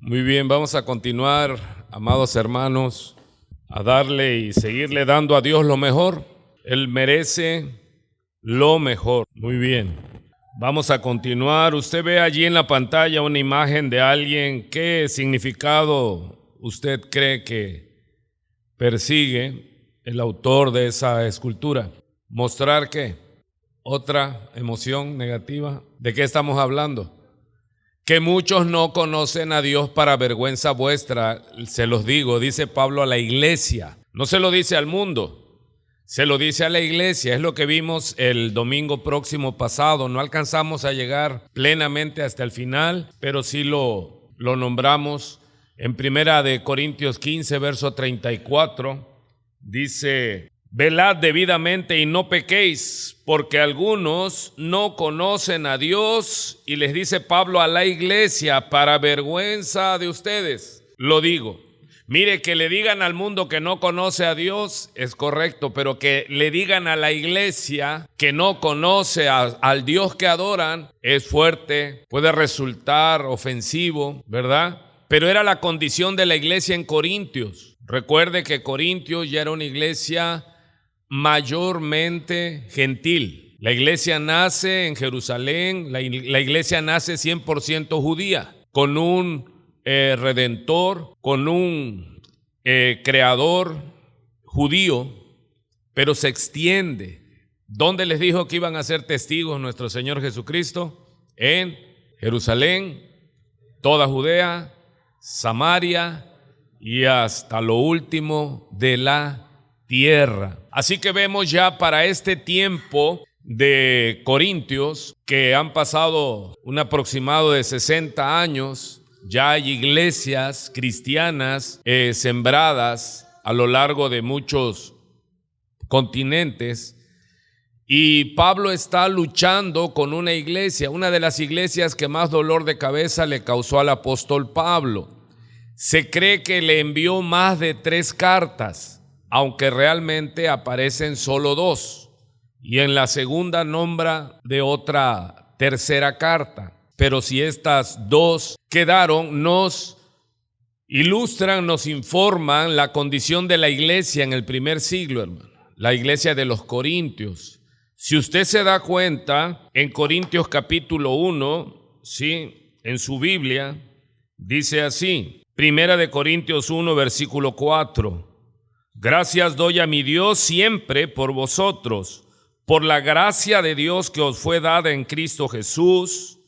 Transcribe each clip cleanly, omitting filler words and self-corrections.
Muy bien, vamos a continuar, amados hermanos, a darle y seguirle dando a Dios lo mejor. Él merece lo mejor. Muy bien, vamos a continuar. Usted ve allí en la pantalla una imagen de alguien. ¿Qué significado usted cree que persigue el autor de esa escultura? ¿Mostrar qué? ¿Otra emoción negativa? ¿De qué estamos hablando? Que muchos no conocen a Dios para vergüenza vuestra, se los digo, dice Pablo a la iglesia. No se lo dice al mundo, se lo dice a la iglesia. Es lo que vimos el domingo próximo pasado. No alcanzamos a llegar plenamente hasta el final, pero sí lo nombramos en Primera de Corintios 15, verso 34. Dice: velad debidamente y no pequéis, porque algunos no conocen a Dios. Y les dice Pablo a la iglesia, para vergüenza de ustedes, lo digo. Mire, que le digan al mundo que no conoce a Dios es correcto, pero que le digan a la iglesia que no conoce al Dios que adoran es fuerte, puede resultar ofensivo, ¿verdad? Pero era la condición de la iglesia en Corintios. Recuerde que Corintios ya era una iglesia mayormente gentil. La iglesia nace en Jerusalén, la iglesia nace 100% judía, con un redentor, con un creador judío, pero se extiende. ¿Dónde les dijo que iban a ser testigos nuestro Señor Jesucristo? En Jerusalén, toda Judea, Samaria y hasta lo último de la tierra. Así que vemos ya para este tiempo de Corintios que han pasado un aproximado de 60 años, ya hay iglesias cristianas sembradas a lo largo de muchos continentes, y Pablo está luchando con una iglesia, una de las iglesias que más dolor de cabeza le causó al apóstol Pablo. Se cree que le envió más de 3 cartas, aunque realmente aparecen solo 2, y en la segunda nombra de otra tercera carta. Pero si estas 2 quedaron, nos ilustran, nos informan la condición de la iglesia en el primer siglo, hermano, la iglesia de los Corintios. Si usted se da cuenta, en Corintios capítulo 1, ¿sí?, en su Biblia, dice así, Primera de Corintios 1, versículo 4. Gracias doy a mi Dios siempre por vosotros, por la gracia de Dios que os fue dada en Cristo Jesús.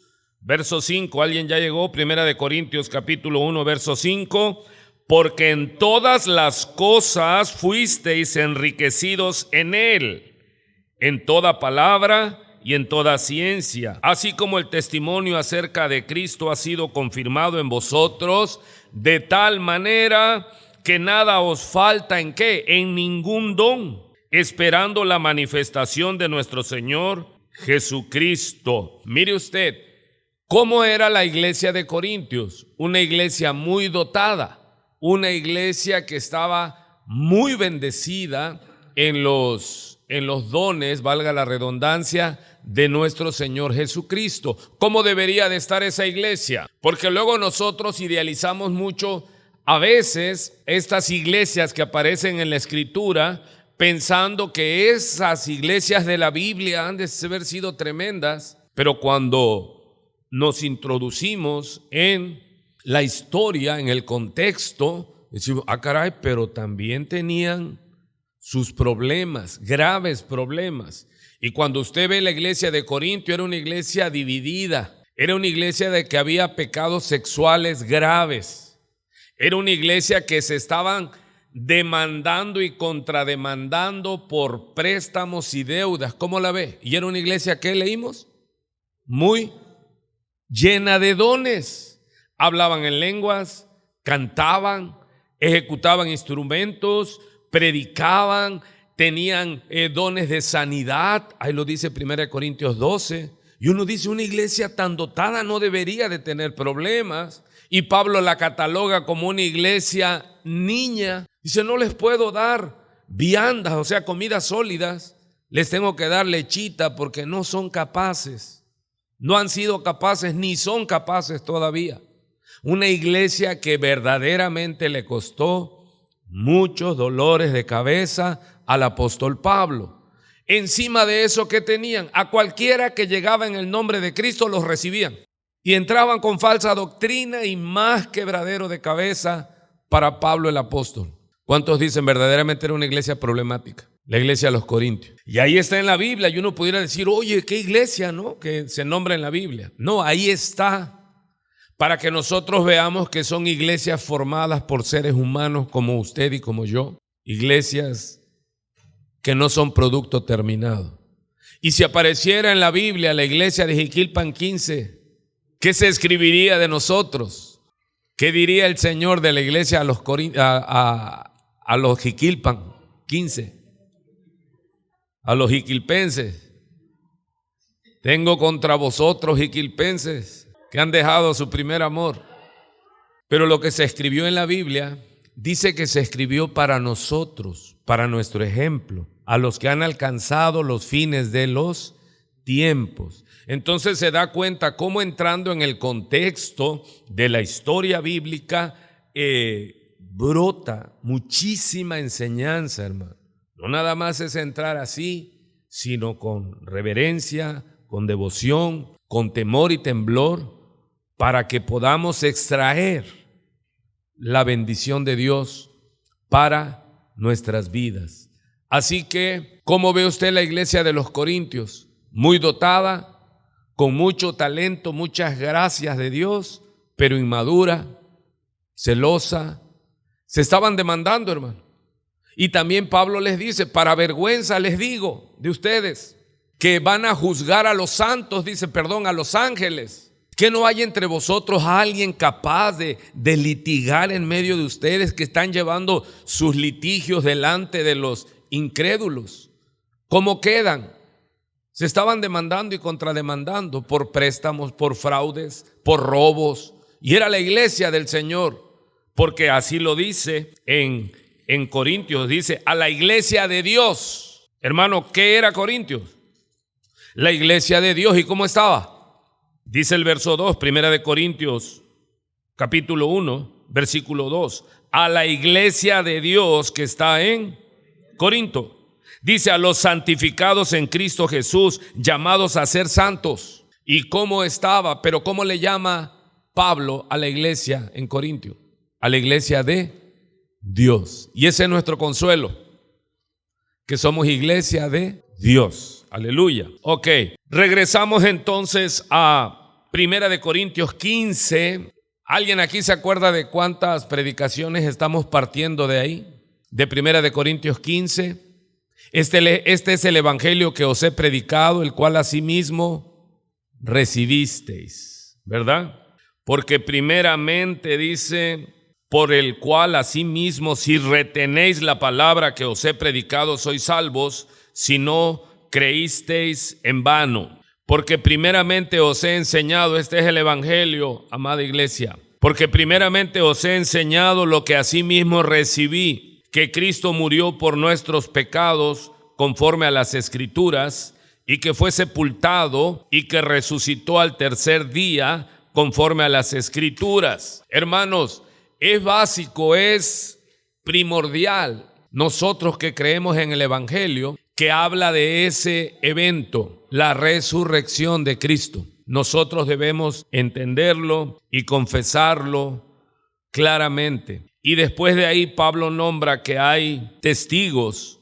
Verso 5, ¿alguien ya llegó? Primera de Corintios capítulo 1, verso 5. Porque en todas las cosas fuisteis enriquecidos en Él, en toda palabra y en toda ciencia, así como el testimonio acerca de Cristo ha sido confirmado en vosotros, de tal manera que nada os falta ¿en qué? En ningún don, esperando la manifestación de nuestro Señor Jesucristo. Mire usted, ¿cómo era la iglesia de Corintios? Una iglesia muy dotada, una iglesia que estaba muy bendecida en los dones, valga la redundancia, de nuestro Señor Jesucristo. ¿Cómo debería de estar esa iglesia? Porque luego nosotros idealizamos mucho a veces estas iglesias que aparecen en la Escritura, pensando que esas iglesias de la Biblia han de haber sido tremendas, pero cuando nos introducimos en la historia, en el contexto, decimos, caray, pero también tenían sus problemas, graves problemas. Y cuando usted ve la iglesia de Corintio, era una iglesia dividida, era una iglesia de que había pecados sexuales graves, era una iglesia que se estaban demandando y contrademandando por préstamos y deudas. ¿Cómo la ve? Y era una iglesia, ¿qué leímos? Muy llena de dones. Hablaban en lenguas, cantaban, ejecutaban instrumentos, predicaban, tenían dones de sanidad. Ahí lo dice 1 Corintios 12. Y uno dice, una iglesia tan dotada no debería de tener problemas. Y Pablo la cataloga como una iglesia niña. Dice, no les puedo dar viandas, o sea, comidas sólidas. Les tengo que dar lechita porque no son capaces. No han sido capaces ni son capaces todavía. Una iglesia que verdaderamente le costó muchos dolores de cabeza al apóstol Pablo. Encima de eso, ¿qué tenían? A cualquiera que llegaba en el nombre de Cristo los recibían. Y entraban con falsa doctrina y más quebradero de cabeza para Pablo el apóstol. ¿Cuántos dicen verdaderamente era una iglesia problemática? La iglesia de los Corintios. Y ahí está en la Biblia y uno pudiera decir, oye, ¿qué iglesia, no? Que se nombra en la Biblia. No, ahí está, para que nosotros veamos que son iglesias formadas por seres humanos como usted y como yo. Iglesias que no son producto terminado. Y si apareciera en la Biblia la iglesia de Jiquilpan 15, ¿qué se escribiría de nosotros? ¿Qué diría el Señor de la iglesia a los Jiquilpan 15? A los jiquilpenses: tengo contra vosotros, jiquilpenses, que han dejado su primer amor. Pero lo que se escribió en la Biblia dice que se escribió para nosotros, para nuestro ejemplo, a los que han alcanzado los fines de los tiempos. Entonces se da cuenta cómo, entrando en el contexto de la historia bíblica, brota muchísima enseñanza, hermano. No nada más es entrar así, sino con reverencia, con devoción, con temor y temblor, para que podamos extraer la bendición de Dios para nuestras vidas. Así que, ¿cómo ve usted la iglesia de los Corintios? Muy dotada, con mucho talento, muchas gracias de Dios, pero inmadura, celosa. Se estaban demandando, hermano. Y también Pablo les dice, para vergüenza les digo de ustedes, que van a juzgar a los santos, a los ángeles. Que no hay entre vosotros alguien capaz de litigar en medio de ustedes, que están llevando sus litigios delante de los incrédulos. ¿Cómo quedan? Se estaban demandando y contrademandando por préstamos, por fraudes, por robos. Y era la iglesia del Señor, porque así lo dice en Corintios, dice a la iglesia de Dios. Hermano, ¿qué era Corintios? La iglesia de Dios. ¿Y cómo estaba? Dice el verso 2, Primera de Corintios, capítulo 1, versículo 2. A la iglesia de Dios que está en Corinto. Dice a los santificados en Cristo Jesús, llamados a ser santos. ¿Y cómo estaba? Pero ¿cómo le llama Pablo a la iglesia en Corintio? A la iglesia de Dios. Y ese es nuestro consuelo, que somos iglesia de Dios. Aleluya. Ok, regresamos entonces a Primera de Corintios 15. ¿Alguien aquí se acuerda de cuántas predicaciones estamos partiendo de ahí? De Primera de Corintios 15. Este es el evangelio que os he predicado, el cual asimismo recibisteis, ¿verdad? Porque primeramente dice, por el cual asimismo, si retenéis la palabra que os he predicado, sois salvos, si no creísteis en vano. Porque primeramente os he enseñado, este es el evangelio, amada iglesia, porque primeramente os he enseñado lo que asimismo recibí, que Cristo murió por nuestros pecados conforme a las Escrituras, y que fue sepultado y que resucitó al tercer día conforme a las Escrituras. Hermanos, es básico, es primordial, nosotros que creemos en el evangelio, que habla de ese evento, la resurrección de Cristo. Nosotros debemos entenderlo y confesarlo claramente. Y después de ahí Pablo nombra que hay testigos,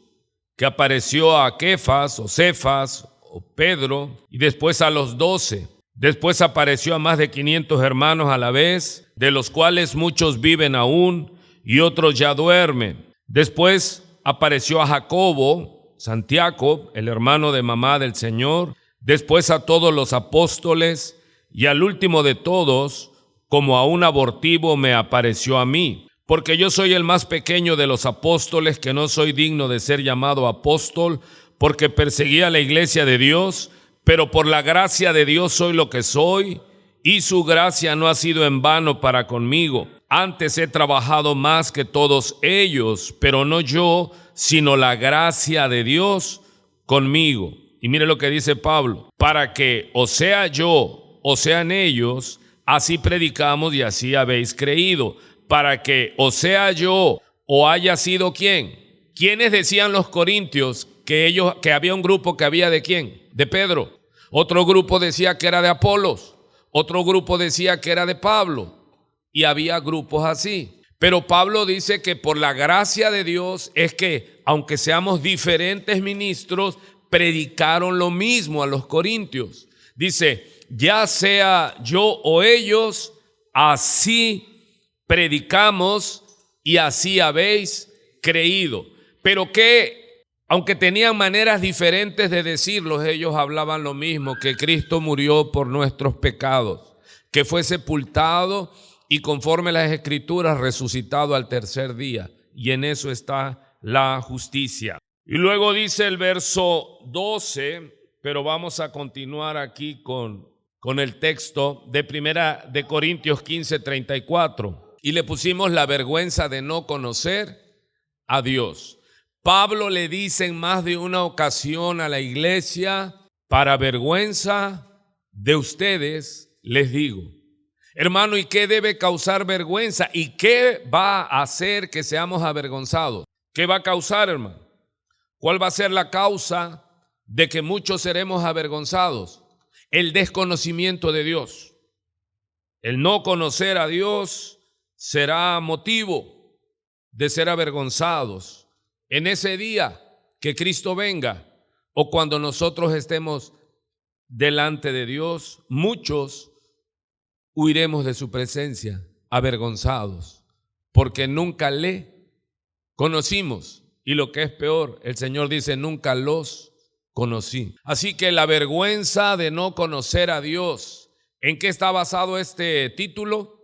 que apareció a Kefas o Cefas o Pedro, y después a los 12. Después apareció a más de 500 hermanos a la vez, de los cuales muchos viven aún y otros ya duermen. Después apareció a Jacobo, Santiago, el hermano de mamá del Señor, después a todos los apóstoles, y al último de todos, como a un abortivo, me apareció a mí. Porque yo soy el más pequeño de los apóstoles, que no soy digno de ser llamado apóstol, porque perseguía la iglesia de Dios, pero por la gracia de Dios soy lo que soy, y su gracia no ha sido en vano para conmigo. Antes he trabajado más que todos ellos, pero no yo, sino la gracia de Dios conmigo. Y mire lo que dice Pablo, para que o sea yo, o sean ellos, así predicamos y así habéis creído, para que o sea yo o haya sido quién. ¿Quiénes decían los corintios que había un grupo que había de quién? De Pedro. Otro grupo decía que era de Apolos. Otro grupo decía que era de Pablo. Y había grupos así. Pero Pablo dice que por la gracia de Dios es que, aunque seamos diferentes ministros, predicaron lo mismo a los corintios. Dice, ya sea yo o ellos, así predicamos y así habéis creído. Pero que, aunque tenían maneras diferentes de decirlo, ellos hablaban lo mismo, que Cristo murió por nuestros pecados, que fue sepultado y conforme las Escrituras resucitado al tercer día. Y en eso está la justicia. Y luego dice el verso 12, pero vamos a continuar aquí con el texto de Primera de Corintios 15:34. Y le pusimos la vergüenza de no conocer a Dios. Pablo le dice en más de una ocasión a la iglesia, para vergüenza de ustedes les digo. Hermano, ¿y qué debe causar vergüenza? ¿Y qué va a hacer que seamos avergonzados? ¿Qué va a causar, hermano? ¿Cuál va a ser la causa de que muchos seremos avergonzados? El desconocimiento de Dios. El no conocer a Dios será motivo de ser avergonzados en ese día que Cristo venga o cuando nosotros estemos delante de Dios. Muchos huiremos de su presencia avergonzados porque nunca le conocimos. Y lo que es peor, el Señor dice, nunca los conocí. Así que la vergüenza de no conocer a Dios. ¿En qué está basado este título?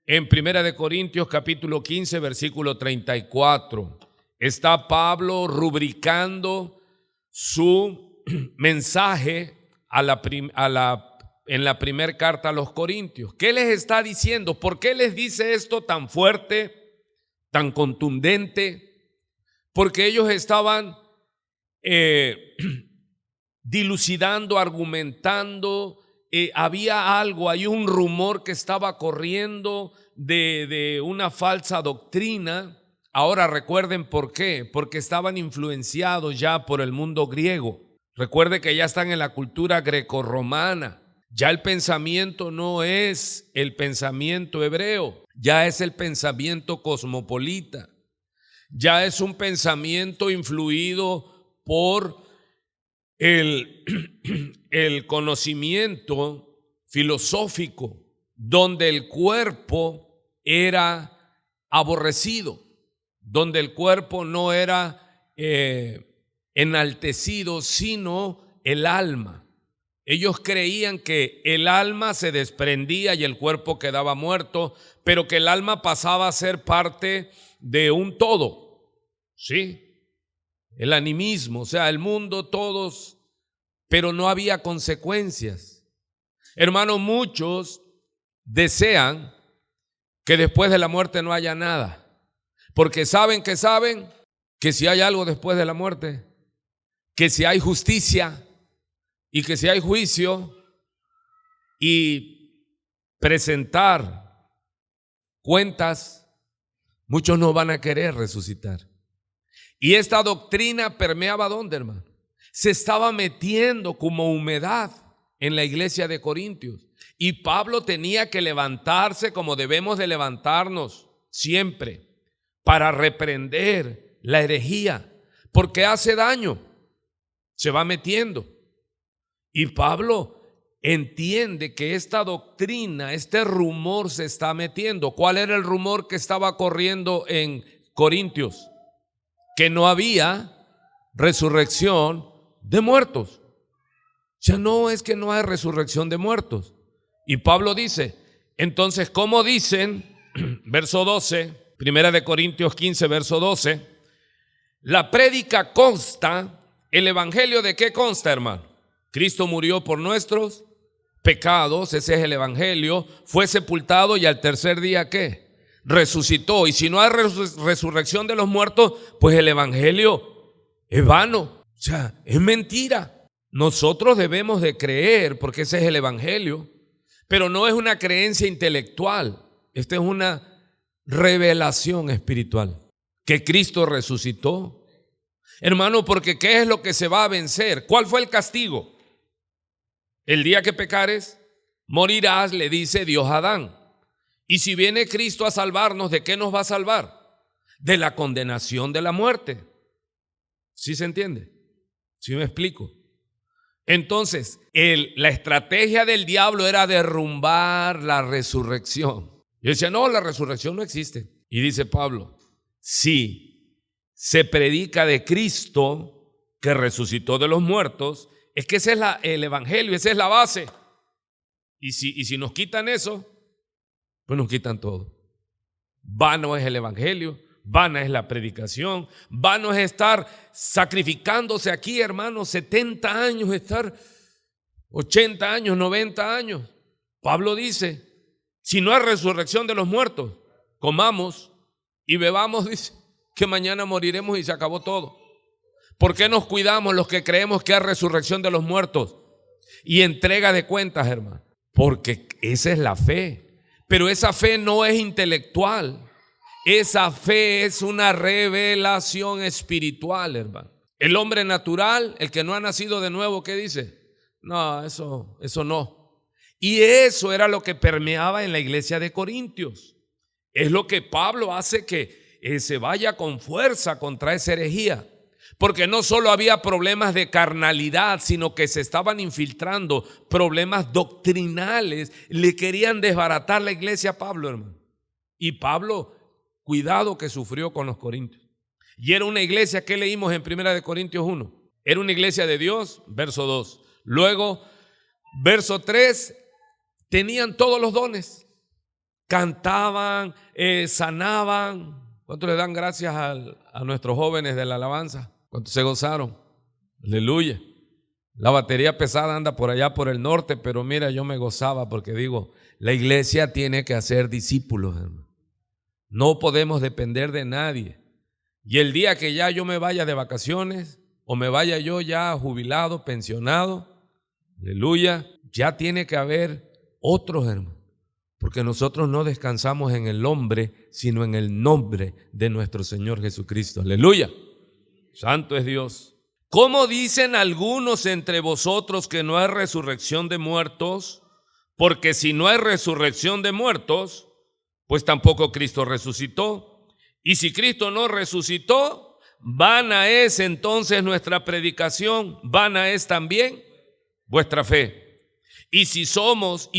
En Primera de Corintios capítulo 15, versículo 34. Está Pablo rubricando su mensaje en la primera carta a los Corintios. ¿Qué les está diciendo? ¿Por qué les dice esto tan fuerte, tan contundente? Porque ellos estaban dilucidando, argumentando, hay un rumor que estaba corriendo de una falsa doctrina. Ahora recuerden por qué, porque estaban influenciados ya por el mundo griego. Recuerde que ya están en la cultura grecorromana. Ya el pensamiento no es el pensamiento hebreo, ya es el pensamiento cosmopolita. Ya es un pensamiento influido por el conocimiento filosófico, donde el cuerpo era aborrecido, donde el cuerpo no era enaltecido, sino el alma. Ellos creían que el alma se desprendía y el cuerpo quedaba muerto, pero que el alma pasaba a ser parte de un todo. Sí, el animismo, o sea, el mundo, todos, pero no había consecuencias. Hermanos, muchos desean que después de la muerte no haya nada, porque saben que si hay algo después de la muerte, que si hay justicia y que si hay juicio y presentar cuentas, muchos no van a querer resucitar. Y esta doctrina permeaba ¿dónde, hermano? Se estaba metiendo como humedad en la iglesia de Corintios. Y Pablo tenía que levantarse como debemos de levantarnos siempre para reprender la herejía, porque hace daño, se va metiendo. Y Pablo entiende que esta doctrina, este rumor se está metiendo. ¿Cuál era el rumor que estaba corriendo en Corintios? Que no había resurrección de muertos. Ya no es que no hay resurrección de muertos. Y Pablo dice, entonces, ¿cómo dicen? Verso 12, Primera de Corintios 15, verso 12, la prédica consta, ¿el evangelio de qué consta, hermano? Cristo murió por nuestros pecados, ese es el evangelio, fue sepultado y al tercer día, ¿qué? Resucitó. Y si no hay resurrección de los muertos, pues el evangelio es vano, o sea, es mentira. Nosotros debemos de creer, porque ese es el evangelio, Pero no es una creencia intelectual, esta es una revelación espiritual, que Cristo resucitó. Hermano, porque ¿qué es lo que se va a vencer? ¿Cuál fue el castigo? El día que pecares, morirás, le dice Dios a Adán. Y si viene Cristo a salvarnos, ¿de qué nos va a salvar? De la condenación de la muerte. ¿Sí se entiende? ¿Sí me explico? Entonces, la estrategia del diablo era derrumbar la resurrección. Yo decía, no, la resurrección no existe. Y dice Pablo, sí, se predica de Cristo que resucitó de los muertos. Es que ese es el evangelio, esa es la base. Y si nos quitan eso, pues nos quitan todo. Vano es el evangelio, vana es la predicación, vano es estar sacrificándose aquí, hermanos, 70 años, estar 80 años, 90 años. Pablo dice, si no hay resurrección de los muertos, comamos y bebamos, dice, que mañana moriremos y se acabó todo. ¿Por qué nos cuidamos los que creemos que hay resurrección de los muertos y entrega de cuentas, hermano? Porque esa es la fe, pero esa fe no es intelectual. Esa fe es una revelación espiritual, hermano. El hombre natural, el que no ha nacido de nuevo, ¿qué dice? No, eso no. Y eso era lo que permeaba en la iglesia de Corintios. Es lo que Pablo hace que se vaya con fuerza contra esa herejía. Porque no solo había problemas de carnalidad, sino que se estaban infiltrando problemas doctrinales. Le querían desbaratar la iglesia a Pablo, hermano. Y Pablo, cuidado que sufrió con los corintios. Y era una iglesia que leímos en 1 Corintios 1. Era una iglesia de Dios, verso 2. Luego, verso 3, tenían todos los dones. Cantaban, sanaban. ¿Cuánto le dan gracias a nuestros jóvenes de la alabanza? ¿Cuánto se gozaron? Aleluya. La batería pesada anda por allá por el norte, pero mira, yo me gozaba porque digo, la iglesia tiene que hacer discípulos, hermano. No podemos depender de nadie. Y el día que ya yo me vaya de vacaciones o me vaya yo ya jubilado, pensionado, aleluya, ya tiene que haber otros, hermanos. Porque nosotros no descansamos en el hombre, sino en el nombre de nuestro Señor Jesucristo. Aleluya. Santo es Dios. ¿Cómo dicen algunos entre vosotros que no hay resurrección de muertos? Porque si no hay resurrección de muertos, pues tampoco Cristo resucitó. Y si Cristo no resucitó, vana es entonces nuestra predicación, vana es también vuestra fe. Y si somos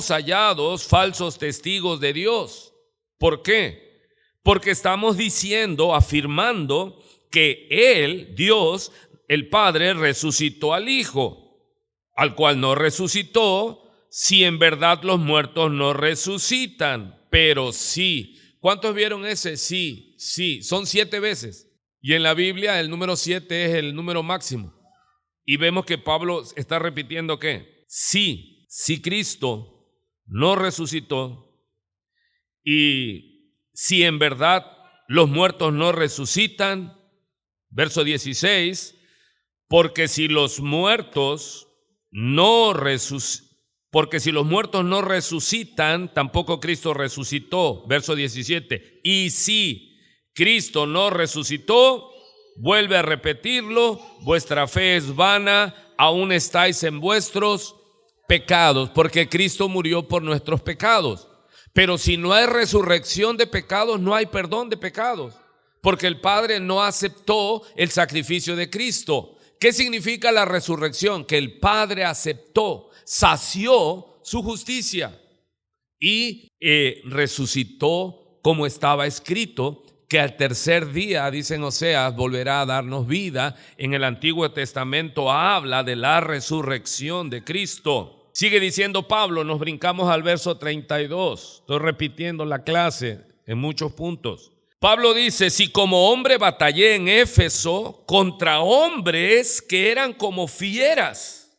hallados falsos testigos de Dios. ¿Por qué? Porque estamos diciendo, afirmando que Él, Dios, el Padre, resucitó al Hijo, al cual no resucitó, si en verdad los muertos no resucitan. Pero sí. ¿Cuántos vieron ese? Sí, son 7 veces. Y en la Biblia el número 7 es el número máximo. Y vemos que Pablo está repitiendo ¿qué? Sí, si Cristo no resucitó y si en verdad los muertos no resucitan, verso 16, porque si los muertos no resucitan, tampoco Cristo resucitó. Verso 17. Y si Cristo no resucitó, vuelve a repetirlo, vuestra fe es vana, aún estáis en vuestros pecados, porque Cristo murió por nuestros pecados. Pero si no hay resurrección de pecados, no hay perdón de pecados, porque el Padre no aceptó el sacrificio de Cristo. ¿Qué significa la resurrección? Que el Padre aceptó, sació su justicia y resucitó como estaba escrito, que al tercer día, dicen Oseas, volverá a darnos vida. En el Antiguo Testamento habla de la resurrección de Cristo. Sigue diciendo Pablo, nos brincamos al verso 32. Estoy repitiendo la clase en muchos puntos. Pablo dice, si como hombre batallé en Éfeso contra hombres que eran como fieras,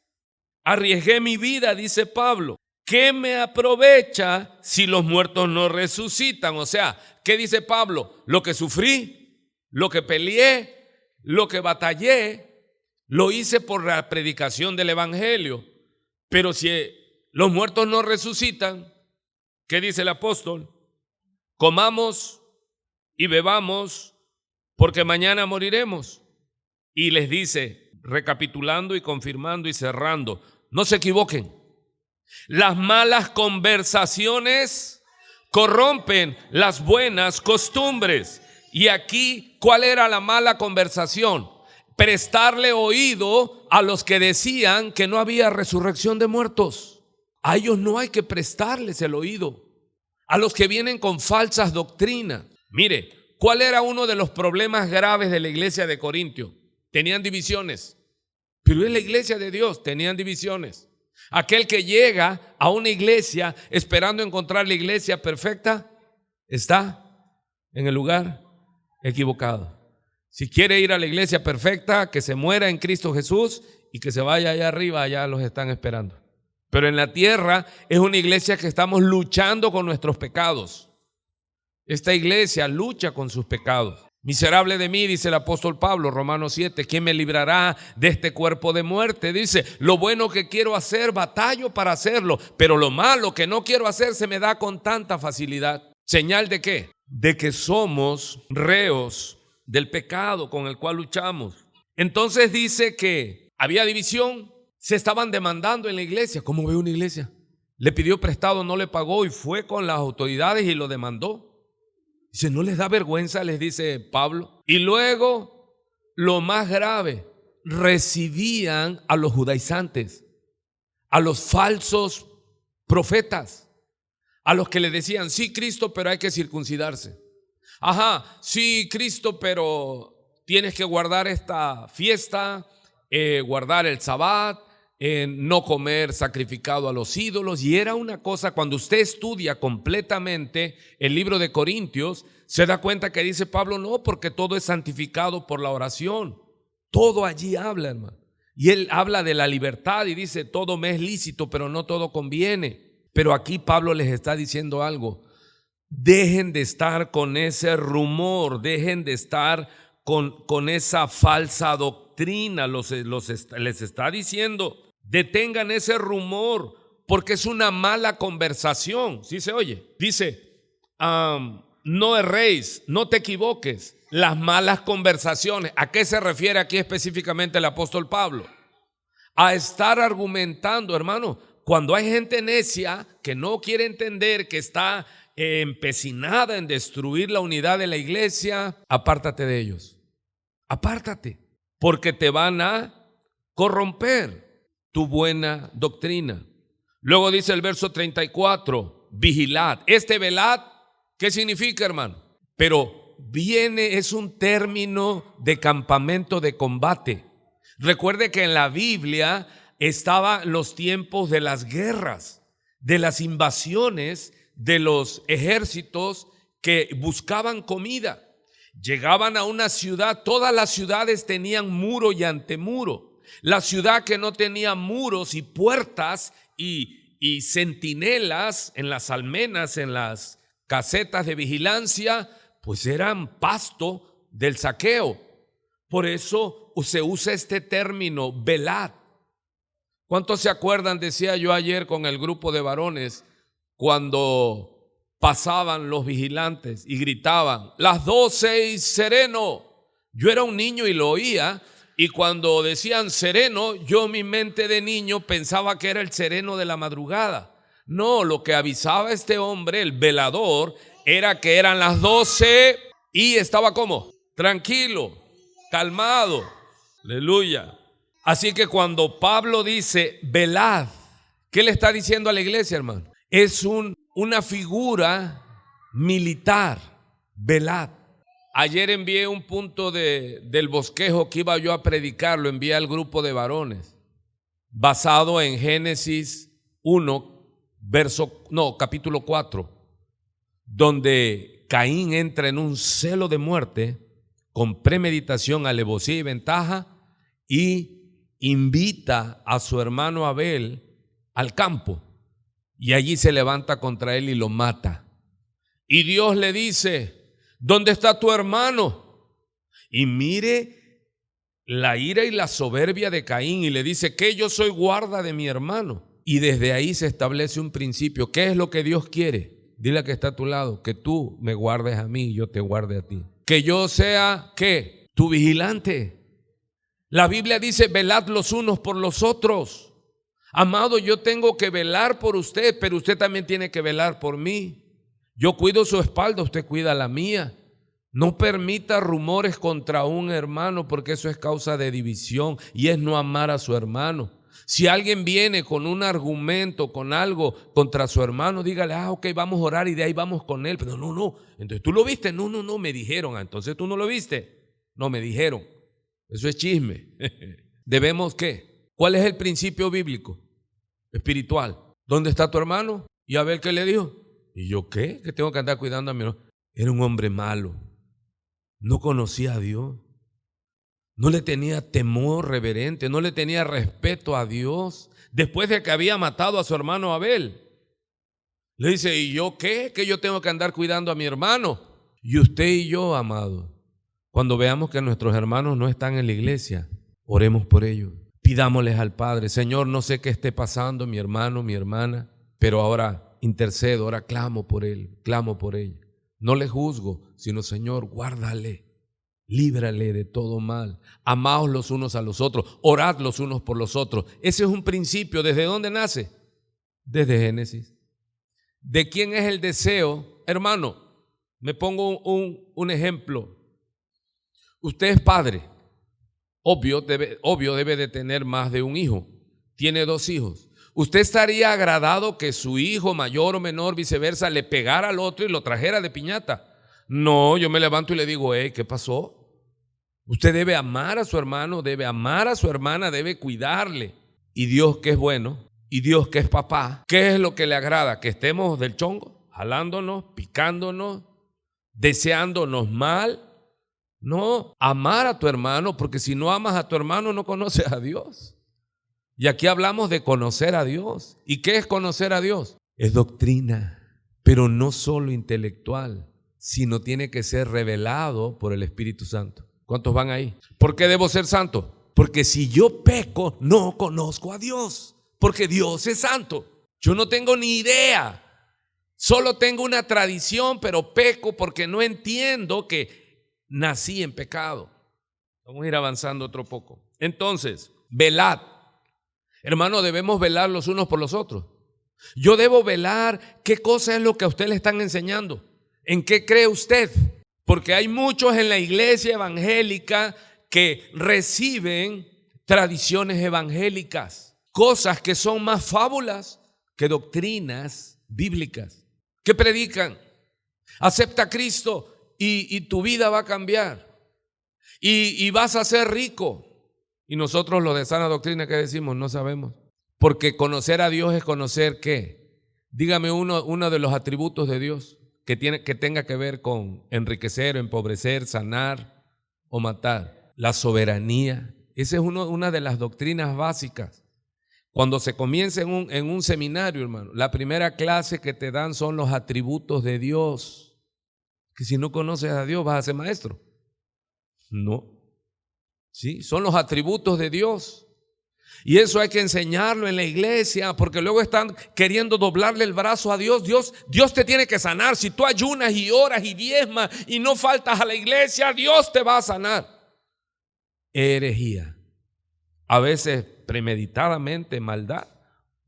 arriesgué mi vida, dice Pablo. ¿Qué me aprovecha si los muertos no resucitan? O sea, ¿qué dice Pablo? Lo que sufrí, lo que peleé, lo que batallé, lo hice por la predicación del evangelio. Pero si los muertos no resucitan, ¿qué dice el apóstol? Comamos y bebamos, porque mañana moriremos. Y les dice, recapitulando y confirmando y cerrando, no se equivoquen. Las malas conversaciones corrompen las buenas costumbres. Y aquí, ¿cuál era la mala conversación? Prestarle oído a los que decían que no había resurrección de muertos. A ellos no hay que prestarles el oído. A los que vienen con falsas doctrinas. Mire, ¿cuál era uno de los problemas graves de la iglesia de Corintio? Tenían divisiones. Pero en la iglesia de Dios tenían divisiones. Aquel que llega a una iglesia esperando encontrar la iglesia perfecta, está en el lugar equivocado. Si quiere ir a la iglesia perfecta, que se muera en Cristo Jesús y que se vaya allá arriba, allá los están esperando. Pero en la tierra es una iglesia que estamos luchando con nuestros pecados. Esta iglesia lucha con sus pecados. Miserable de mí, dice el apóstol Pablo, Romanos 7, ¿quién me librará de este cuerpo de muerte? Dice, lo bueno que quiero hacer, batallo para hacerlo, pero lo malo que no quiero hacer se me da con tanta facilidad. ¿Señal de qué? De que somos reos del pecado con el cual luchamos. Entonces dice que había división, se estaban demandando en la iglesia. ¿Cómo ve una iglesia? Le pidió prestado, no le pagó y fue con las autoridades y lo demandó. Dice, ¿no les da vergüenza? Les dice Pablo. Y luego, lo más grave, recibían a los judaizantes, a los falsos profetas, a los que le decían, sí, Cristo, pero hay que circuncidarse. Ajá, sí, Cristo, pero tienes que guardar esta fiesta, guardar el Sabbat, no comer sacrificado a los ídolos. Y era una cosa, cuando usted estudia completamente el libro de Corintios, se da cuenta que dice Pablo, no, porque todo es santificado por la oración. Todo allí habla, hermano. Y él habla de la libertad y dice, todo me es lícito, pero no todo conviene. Pero aquí Pablo les está diciendo algo. Dejen de estar con ese rumor, dejen de estar con esa falsa doctrina, les está diciendo. Detengan ese rumor, porque es una mala conversación. ¿Sí se oye? Dice, no erréis, no te equivoques. Las malas conversaciones. ¿A qué se refiere aquí específicamente el apóstol Pablo? A estar argumentando, hermano. Cuando hay gente necia que no quiere entender, que está empecinada en destruir la unidad de la iglesia, apártate de ellos. Apártate, porque te van a corromper tu buena doctrina. Luego dice el verso 34, vigilad. Velad, ¿qué significa, hermano? Pero es un término de campamento de combate. Recuerde que en la Biblia estaban los tiempos de las guerras, de las invasiones de los ejércitos que buscaban comida. Llegaban a una ciudad, todas las ciudades tenían muro y antemuro. La ciudad que no tenía muros y puertas y centinelas en las almenas, en las casetas de vigilancia, pues eran pasto del saqueo. Por eso se usa este término, velad. ¿Cuántos se acuerdan? Decía yo ayer con el grupo de varones, cuando pasaban los vigilantes y gritaban, las 12 y sereno. Yo era un niño y lo oía. Y cuando decían sereno, yo en mi mente de niño pensaba que era el sereno de la madrugada. No, lo que avisaba este hombre, el velador, era que eran las 12 y estaba ¿cómo? Tranquilo, calmado. Aleluya. Así que cuando Pablo dice velad, ¿qué le está diciendo a la iglesia, hermano? Es una figura militar, velad. Ayer envié un punto del bosquejo que iba yo a predicar, lo envié al grupo de varones, basado en Génesis 1, capítulo 4, donde Caín entra en un celo de muerte con premeditación, alevosía y ventaja y invita a su hermano Abel al campo y allí se levanta contra él y lo mata. Y Dios le dice, ¿dónde está tu hermano? Y mire la ira y la soberbia de Caín y le dice que yo soy guarda de mi hermano. Y desde ahí se establece un principio. ¿Qué es lo que Dios quiere? Dile a que está a tu lado, que tú me guardes a mí y yo te guarde a ti. Que yo sea, ¿qué? Tu vigilante. La Biblia dice, velad los unos por los otros. Amado, yo tengo que velar por usted, pero usted también tiene que velar por mí. Yo cuido su espalda, usted cuida la mía. No permita rumores contra un hermano, porque eso es causa de división y es no amar a su hermano. Si alguien viene con un argumento, con algo contra su hermano, dígale, ok, vamos a orar y de ahí vamos con él. Pero no, entonces tú lo viste, no, me dijeron. Entonces tú no lo viste, no, me dijeron. Eso es chisme. ¿Debemos qué? ¿Cuál es el principio bíblico? Espiritual. ¿Dónde está tu hermano? Y a ver qué le dijo. ¿Y yo qué? Que tengo que andar cuidando a mi hermano. Era un hombre malo. No conocía a Dios. No le tenía temor reverente. No le tenía respeto a Dios. Después de que había matado a su hermano Abel. Le dice, ¿y yo qué? Que yo tengo que andar cuidando a mi hermano. Y usted y yo, amado, cuando veamos que nuestros hermanos no están en la iglesia, oremos por ellos. Pidámosles al Padre, Señor, no sé qué esté pasando mi hermano, mi hermana, pero ahora intercedo, ahora clamo por él, clamo por ella. No le juzgo, sino Señor, guárdale, líbrale de todo mal. Amaos los unos a los otros, orad los unos por los otros. Ese es un principio. ¿Desde dónde nace? Desde Génesis. ¿De quién es el deseo? Hermano, me pongo un ejemplo. Usted es padre. Obvio debe de tener más de un hijo. Tiene 2 hijos. ¿Usted estaría agradado que su hijo mayor o menor, viceversa, le pegara al otro y lo trajera de piñata? No, yo me levanto y le digo, ¿qué pasó? Usted debe amar a su hermano, debe amar a su hermana, debe cuidarle. Y Dios, que es bueno, y Dios, que es papá, ¿qué es lo que le agrada? Que estemos del chongo, jalándonos, picándonos, deseándonos mal. No, amar a tu hermano, porque si no amas a tu hermano no conoces a Dios. Y aquí hablamos de conocer a Dios. ¿Y qué es conocer a Dios? Es doctrina, pero no solo intelectual, sino tiene que ser revelado por el Espíritu Santo. ¿Cuántos van ahí? ¿Por qué debo ser santo? Porque si yo peco, no conozco a Dios, porque Dios es santo. Yo no tengo ni idea, solo tengo una tradición, pero peco porque no entiendo que nací en pecado. Vamos a ir avanzando otro poco. Entonces, velad. Hermano, debemos velar los unos por los otros. Yo debo velar qué cosa es lo que a usted le están enseñando. ¿En qué cree usted? Porque hay muchos en la iglesia evangélica que reciben tradiciones evangélicas, cosas que son más fábulas que doctrinas bíblicas. ¿Qué predican? Acepta a Cristo y tu vida va a cambiar y vas a ser rico. Y nosotros los de sana doctrina, ¿qué decimos? No sabemos. Porque conocer a Dios es conocer ¿qué? Dígame uno de los atributos de Dios que tenga que ver con enriquecer, empobrecer, sanar o matar. La soberanía. Esa es una de las doctrinas básicas. Cuando se comienza en un seminario, hermano, la primera clase que te dan son los atributos de Dios. Que si no conoces a Dios vas a ser maestro. No. Sí, son los atributos de Dios. Y eso hay que enseñarlo en la iglesia, porque luego están queriendo doblarle el brazo a Dios. Dios te tiene que sanar. Si tú ayunas y oras y diezmas y no faltas a la iglesia, Dios te va a sanar. Herejía. A veces premeditadamente maldad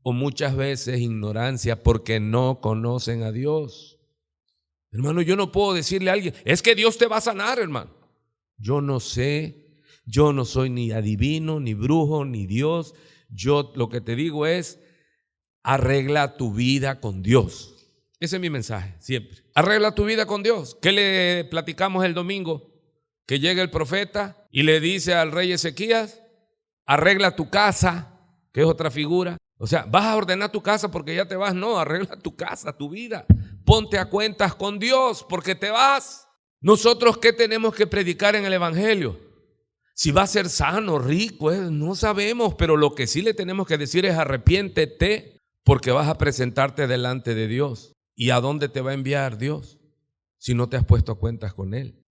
o muchas veces ignorancia porque no conocen a Dios. Hermano, yo no puedo decirle a alguien, es que Dios te va a sanar, hermano. Yo no sé, yo no soy ni adivino, ni brujo, ni Dios. Yo lo que te digo es, arregla tu vida con Dios. Ese es mi mensaje, siempre. Arregla tu vida con Dios. ¿Qué le platicamos el domingo? Que llega el profeta y le dice al rey Ezequías, arregla tu casa, que es otra figura. O sea, vas a ordenar tu casa porque ya te vas. No, arregla tu casa, tu vida. Ponte a cuentas con Dios porque te vas. Nosotros, ¿qué tenemos que predicar en el evangelio? Si va a ser sano, rico, no sabemos, pero lo que sí le tenemos que decir es arrepiéntete porque vas a presentarte delante de Dios. ¿Y a dónde te va a enviar Dios si no te has puesto a cuentas con Él?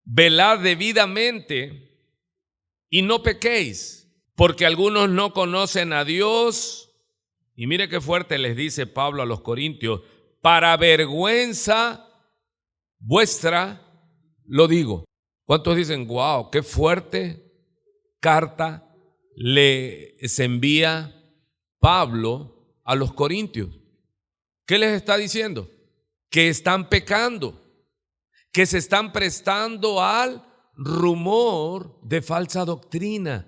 Velad debidamente y no pequéis, porque algunos no conocen a Dios. Y mire qué fuerte les dice Pablo a los corintios: para vergüenza vuestra lo digo. ¿Cuántos dicen, wow, qué fuerte carta les envía Pablo a los corintios? ¿Qué les está diciendo? Que están pecando, que se están prestando al rumor de falsa doctrina,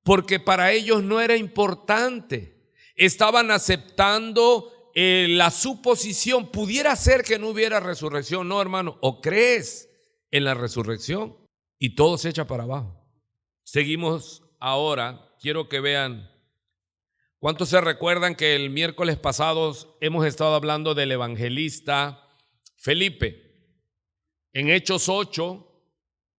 porque para ellos no era importante. Estaban aceptando la suposición, pudiera ser que no hubiera resurrección. No, hermano, o crees en la resurrección y todo se echa para abajo. Seguimos ahora, quiero que vean. ¿Cuántos se recuerdan que el miércoles pasado hemos estado hablando del evangelista Felipe? En Hechos 8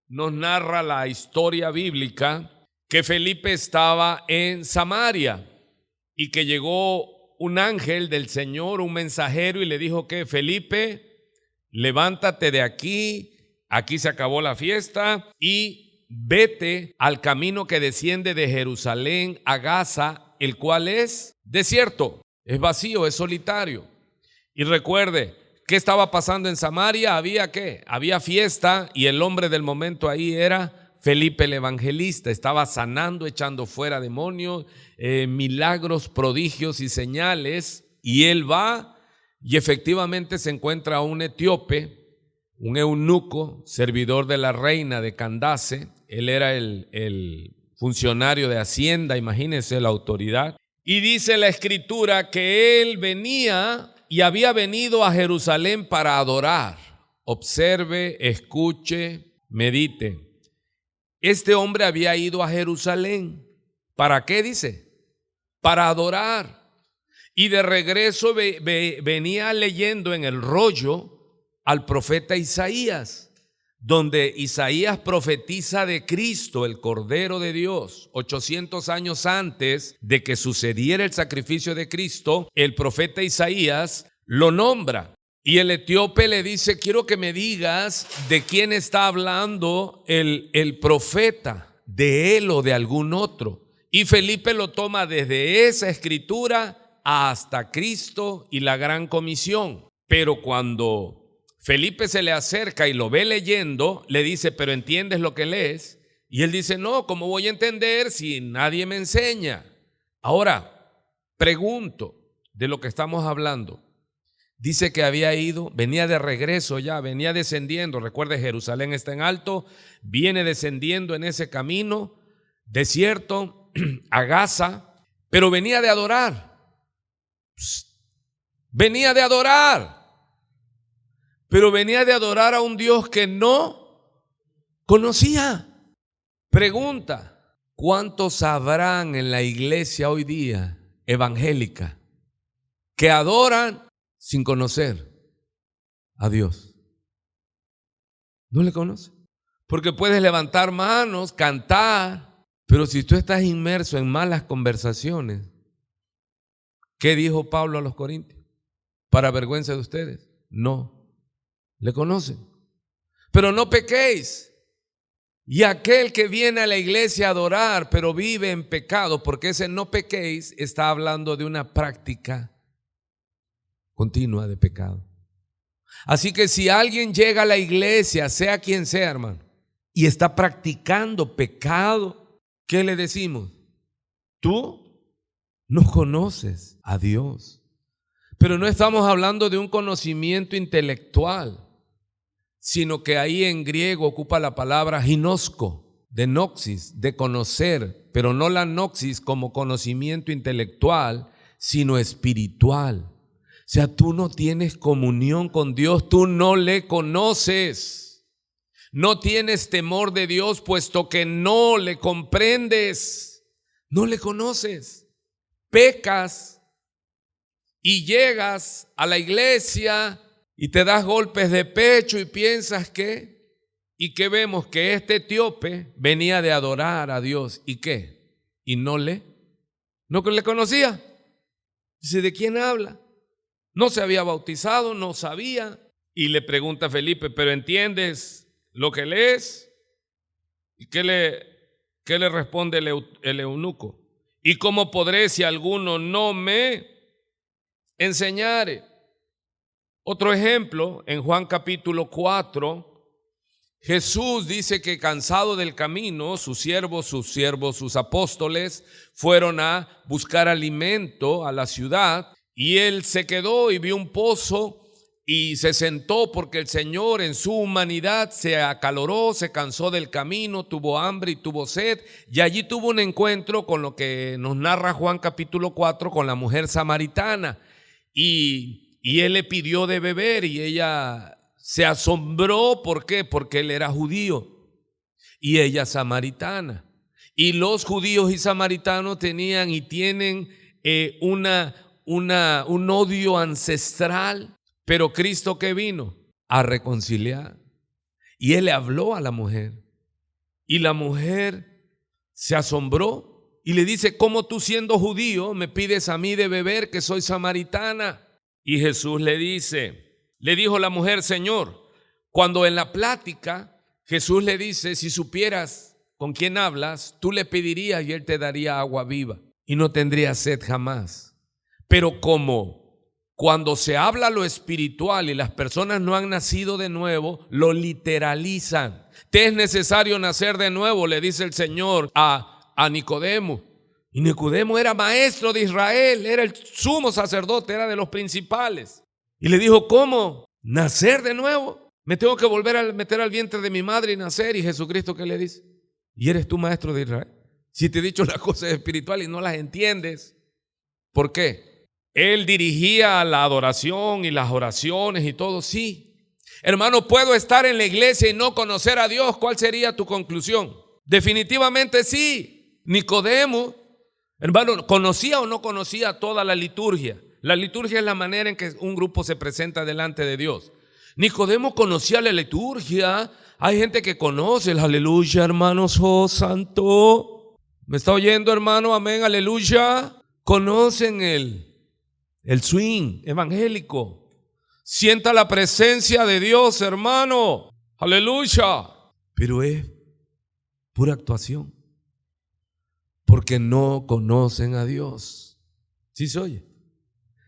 nos narra la historia bíblica que Felipe estaba en Samaria y que llegó un ángel del Señor, un mensajero, y le dijo que Felipe, levántate de aquí, aquí se acabó la fiesta, y vete al camino que desciende de Jerusalén a Gaza, el cual es desierto, es vacío, es solitario. Y recuerde, ¿qué estaba pasando en Samaria? Había fiesta, y el hombre del momento ahí era Felipe el evangelista. Estaba sanando, echando fuera demonios, milagros, prodigios y señales. Y él va y efectivamente se encuentra a un etíope, un eunuco, servidor de la reina de Candace. Él era el funcionario de Hacienda, imagínense la autoridad. Y dice la escritura que él venía y había venido a Jerusalén para adorar. Observe, escuche, medite. Este hombre había ido a Jerusalén. ¿Para qué dice? Para adorar. Y de regreso venía leyendo en el rollo al profeta Isaías, donde Isaías profetiza de Cristo, el Cordero de Dios. 800 años antes de que sucediera el sacrificio de Cristo, el profeta Isaías lo nombra. Y el etíope le dice, quiero que me digas de quién está hablando el profeta, de él o de algún otro. Y Felipe lo toma desde esa escritura hasta Cristo y la gran comisión. Pero cuando Felipe se le acerca y lo ve leyendo, le dice, ¿pero entiendes lo que lees? Y él dice, no, ¿cómo voy a entender si nadie me enseña? Ahora, pregunto de lo que estamos hablando. Dice que había ido, venía de regreso ya, venía descendiendo. Recuerde, Jerusalén está en alto, viene descendiendo en ese camino desierto a Gaza, pero venía de adorar. Venía de adorar, pero venía de adorar a un Dios que no conocía. Pregunta, ¿cuántos habrán en la iglesia hoy día evangélica que adoran sin conocer a Dios? ¿No le conoce? Porque puedes levantar manos, cantar, pero si tú estás inmerso en malas conversaciones, ¿qué dijo Pablo a los corintios? Para vergüenza de ustedes, no le conocen. Pero no pequéis. Y aquel que viene a la iglesia a adorar, pero vive en pecado, porque ese no pequéis está hablando de una práctica continua de pecado. Así que si alguien llega a la iglesia, sea quien sea, hermano, y está practicando pecado, ¿qué le decimos? Tú no conoces a Dios. Pero no estamos hablando de un conocimiento intelectual, sino que ahí en griego ocupa la palabra ginosko, de noxis, de conocer, pero no la noxis como conocimiento intelectual, sino espiritual. O sea, tú no tienes comunión con Dios, tú no le conoces. No tienes temor de Dios, puesto que no le comprendes, no le conoces. Pecas y llegas a la iglesia y te das golpes de pecho y piensas que, ¿y qué vemos? Que este etíope venía de adorar a Dios. ¿Y qué? Y no le conocía. Dice, ¿de quién habla? No se había bautizado, no sabía. Y le pregunta a Felipe, ¿pero entiendes lo que lees? ¿Y qué le responde el eunuco? ¿Y cómo podré si alguno no me enseñare? Otro ejemplo, en Juan capítulo 4, Jesús dice que cansado del camino, sus siervos, sus apóstoles fueron a buscar alimento a la ciudad y él se quedó y vio un pozo y se sentó porque el Señor en su humanidad se acaloró, se cansó del camino, tuvo hambre y tuvo sed y allí tuvo un encuentro con lo que nos narra Juan capítulo 4 con la mujer samaritana y él le pidió de beber y ella se asombró. ¿Por qué? Porque él era judío y ella samaritana. Y los judíos y samaritanos tenían y tienen un odio ancestral. Pero Cristo, ¿qué vino? A reconciliar. Y él le habló a la mujer. Y la mujer se asombró y le dice: ¿cómo tú siendo judío me pides a mí de beber que soy samaritana? Y Jesús le dijo la mujer: Señor, cuando en la plática Jesús le dice: si supieras con quién hablas, tú le pedirías y él te daría agua viva y no tendrías sed jamás. Pero como cuando se habla lo espiritual y las personas no han nacido de nuevo, lo literalizan. Te es necesario nacer de nuevo, le dice el Señor a Nicodemo. Y Nicodemo era maestro de Israel, era el sumo sacerdote, era de los principales. Y le dijo: ¿cómo? ¿Nacer de nuevo? ¿Me tengo que volver a meter al vientre de mi madre y nacer? Y Jesucristo, ¿qué le dice? ¿Y eres tú maestro de Israel? Si te he dicho las cosas espirituales y no las entiendes. ¿Por qué? Él dirigía la adoración y las oraciones y todo. Sí, hermano, puedo estar en la iglesia y no conocer a Dios. ¿Cuál sería tu conclusión? Definitivamente sí. Nicodemo, hermano, ¿conocía o no conocía toda la liturgia? La liturgia es la manera en que un grupo se presenta delante de Dios. Nicodemo conocía la liturgia. Hay gente que conoce el aleluya, hermanos, oh santo. ¿Me está oyendo, hermano? Amén, aleluya. Conocen el swing evangélico. Sienta la presencia de Dios, hermano. Aleluya. Pero es pura actuación, porque no conocen a Dios. ¿Sí se oye?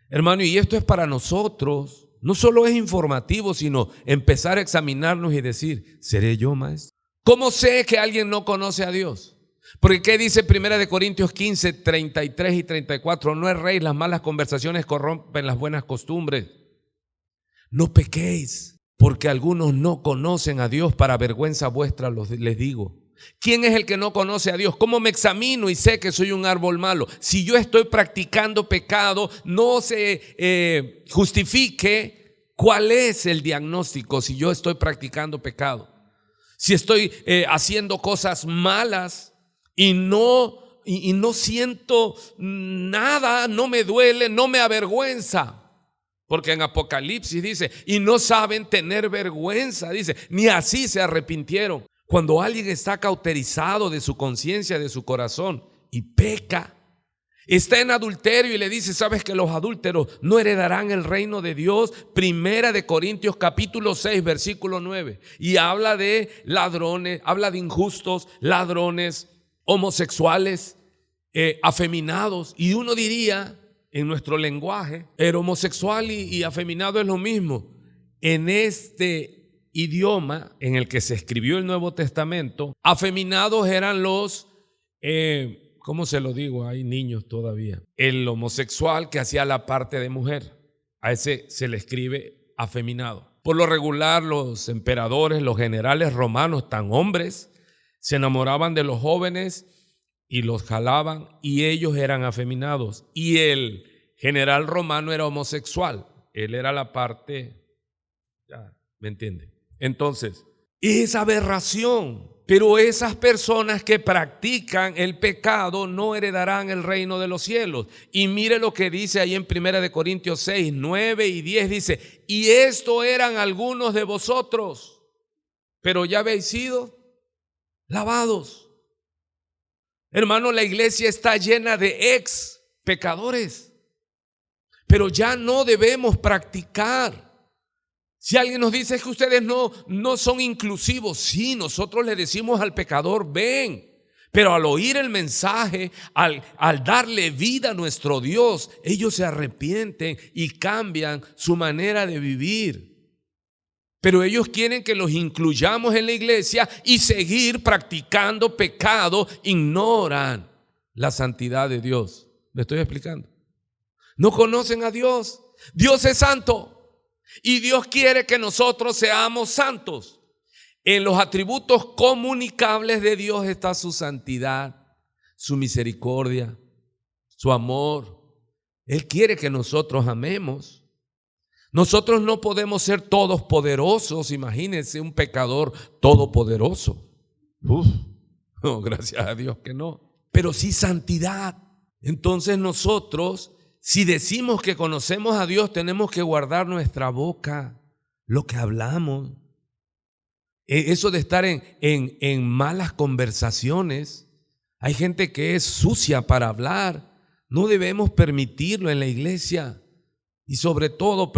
Hermano, y esto es para nosotros. No solo es informativo, sino empezar a examinarnos y decir: ¿seré yo, maestro? ¿Cómo sé que alguien no conoce a Dios? Porque ¿qué dice 1 Corintios 15, 33 y 34? No erréis, las malas conversaciones corrompen las buenas costumbres. No pequéis, porque algunos no conocen a Dios, para vergüenza vuestra les digo. ¿Quién es el que no conoce a Dios? ¿Cómo me examino y sé que soy un árbol malo? Si yo estoy practicando pecado, no se justifique cuál es el diagnóstico si yo estoy practicando pecado. Si estoy haciendo cosas malas y no siento nada, no me duele, no me avergüenza. Porque en Apocalipsis dice: y no saben tener vergüenza, dice, ni así se arrepintieron. Cuando alguien está cauterizado de su conciencia, de su corazón, y peca, está en adulterio y le dice: ¿sabes que los adúlteros no heredarán el reino de Dios? 1 Corintios capítulo 6, versículo 9. Y habla de ladrones, habla de injustos, ladrones, homosexuales, afeminados. Y uno diría en nuestro lenguaje, el homosexual y afeminado es lo mismo. En este idioma en el que se escribió el Nuevo Testamento, afeminados eran los, ¿cómo se lo digo? Hay niños todavía. El homosexual que hacía la parte de mujer, a ese se le escribe afeminado. Por lo regular, los emperadores, los generales romanos, tan hombres, se enamoraban de los jóvenes y los jalaban, y ellos eran afeminados. Y el general romano era homosexual. Él era la parte, ya, ¿me entiende? Entonces, es aberración. Pero esas personas que practican el pecado no heredarán el reino de los cielos. Y mire lo que dice ahí en 1 Corintios 6, 9 y 10. Dice: y esto eran algunos de vosotros, pero ya habéis sido lavados. Hermano, la iglesia está llena de ex pecadores, pero ya no debemos practicar. Si alguien nos dice que ustedes no son inclusivos, sí, nosotros le decimos al pecador: ven, Pero al oír el mensaje, al darle vida a nuestro Dios, ellos se arrepienten y cambian su manera de vivir. Pero ellos quieren que los incluyamos en la iglesia y seguir practicando pecado, ignoran la santidad de Dios. ¿Me estoy explicando? No conocen a Dios. Dios es santo y Dios quiere que nosotros seamos santos. En los atributos comunicables de Dios está su santidad, su misericordia, su amor. Él quiere que nosotros amemos. Nosotros no podemos ser todos poderosos. Imagínense un pecador todopoderoso. No, gracias a Dios que no. Pero sí santidad. Entonces nosotros, si decimos que conocemos a Dios, tenemos que guardar nuestra boca, lo que hablamos. Eso de estar en malas conversaciones. Hay gente que es sucia para hablar. No debemos permitirlo en la iglesia. Y sobre todo,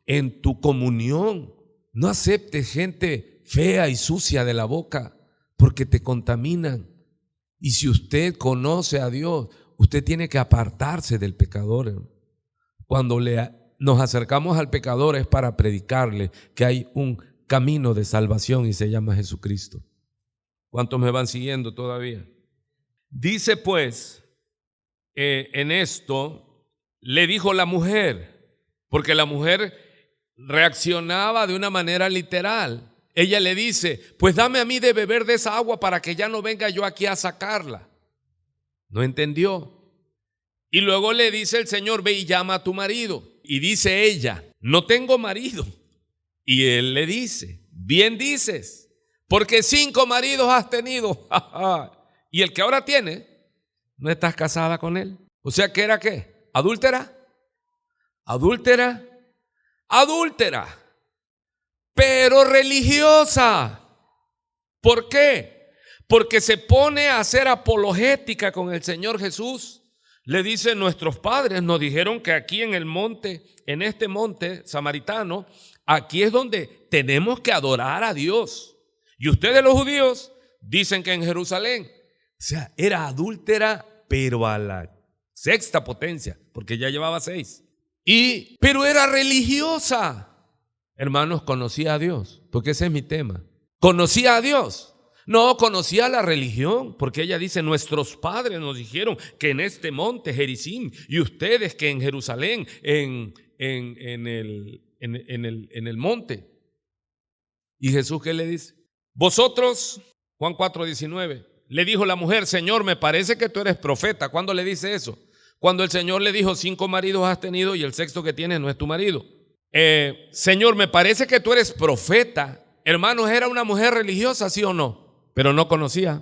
en tu comunión. No aceptes gente fea y sucia de la boca, porque te contaminan. Y si usted conoce a Dios, usted tiene que apartarse del pecador. Cuando nos acercamos al pecador es para predicarle que hay un camino de salvación y se llama Jesucristo. ¿Cuántos me van siguiendo todavía? Dice pues, en esto le dijo la mujer, porque la mujer reaccionaba de una manera literal. Ella le dice, pues dame a mí de beber de esa agua para que ya no venga yo aquí a sacarla. No entendió. Y luego le dice el Señor, ve y llama a tu marido. Y dice ella, no tengo marido. Y él le dice, bien dices, porque 5 maridos has tenido. Y el que ahora tiene, no estás casada con él. O sea, ¿que era qué? ¿Adúltera? ¿Adúltera? Adúltera, pero religiosa. ¿Por qué? Porque se pone a hacer apologética con el Señor Jesús. Le dice, nuestros padres nos dijeron que aquí en el monte, en este monte samaritano, aquí es donde tenemos que adorar a Dios. Y ustedes los judíos dicen que en Jerusalén. O sea, era adúltera, pero a la 6ª potencia, porque ya llevaba 6. Pero era religiosa. Hermanos, conocía a Dios, porque ese es mi tema. ¿Conocía a Dios? No, conocía la religión, porque ella dice, nuestros padres nos dijeron que en este monte Gerizim, y ustedes que en Jerusalén, en el monte. ¿Y Jesús qué le dice? Vosotros, Juan 4:19, le dijo la mujer, Señor, me parece que tú eres profeta. ¿Cuándo le dice eso? Cuando el Señor le dijo, 5 maridos has tenido y el 6º que tienes no es tu marido. Señor, me parece que tú eres profeta. Hermanos, era una mujer religiosa, ¿sí o no? Pero no conocía.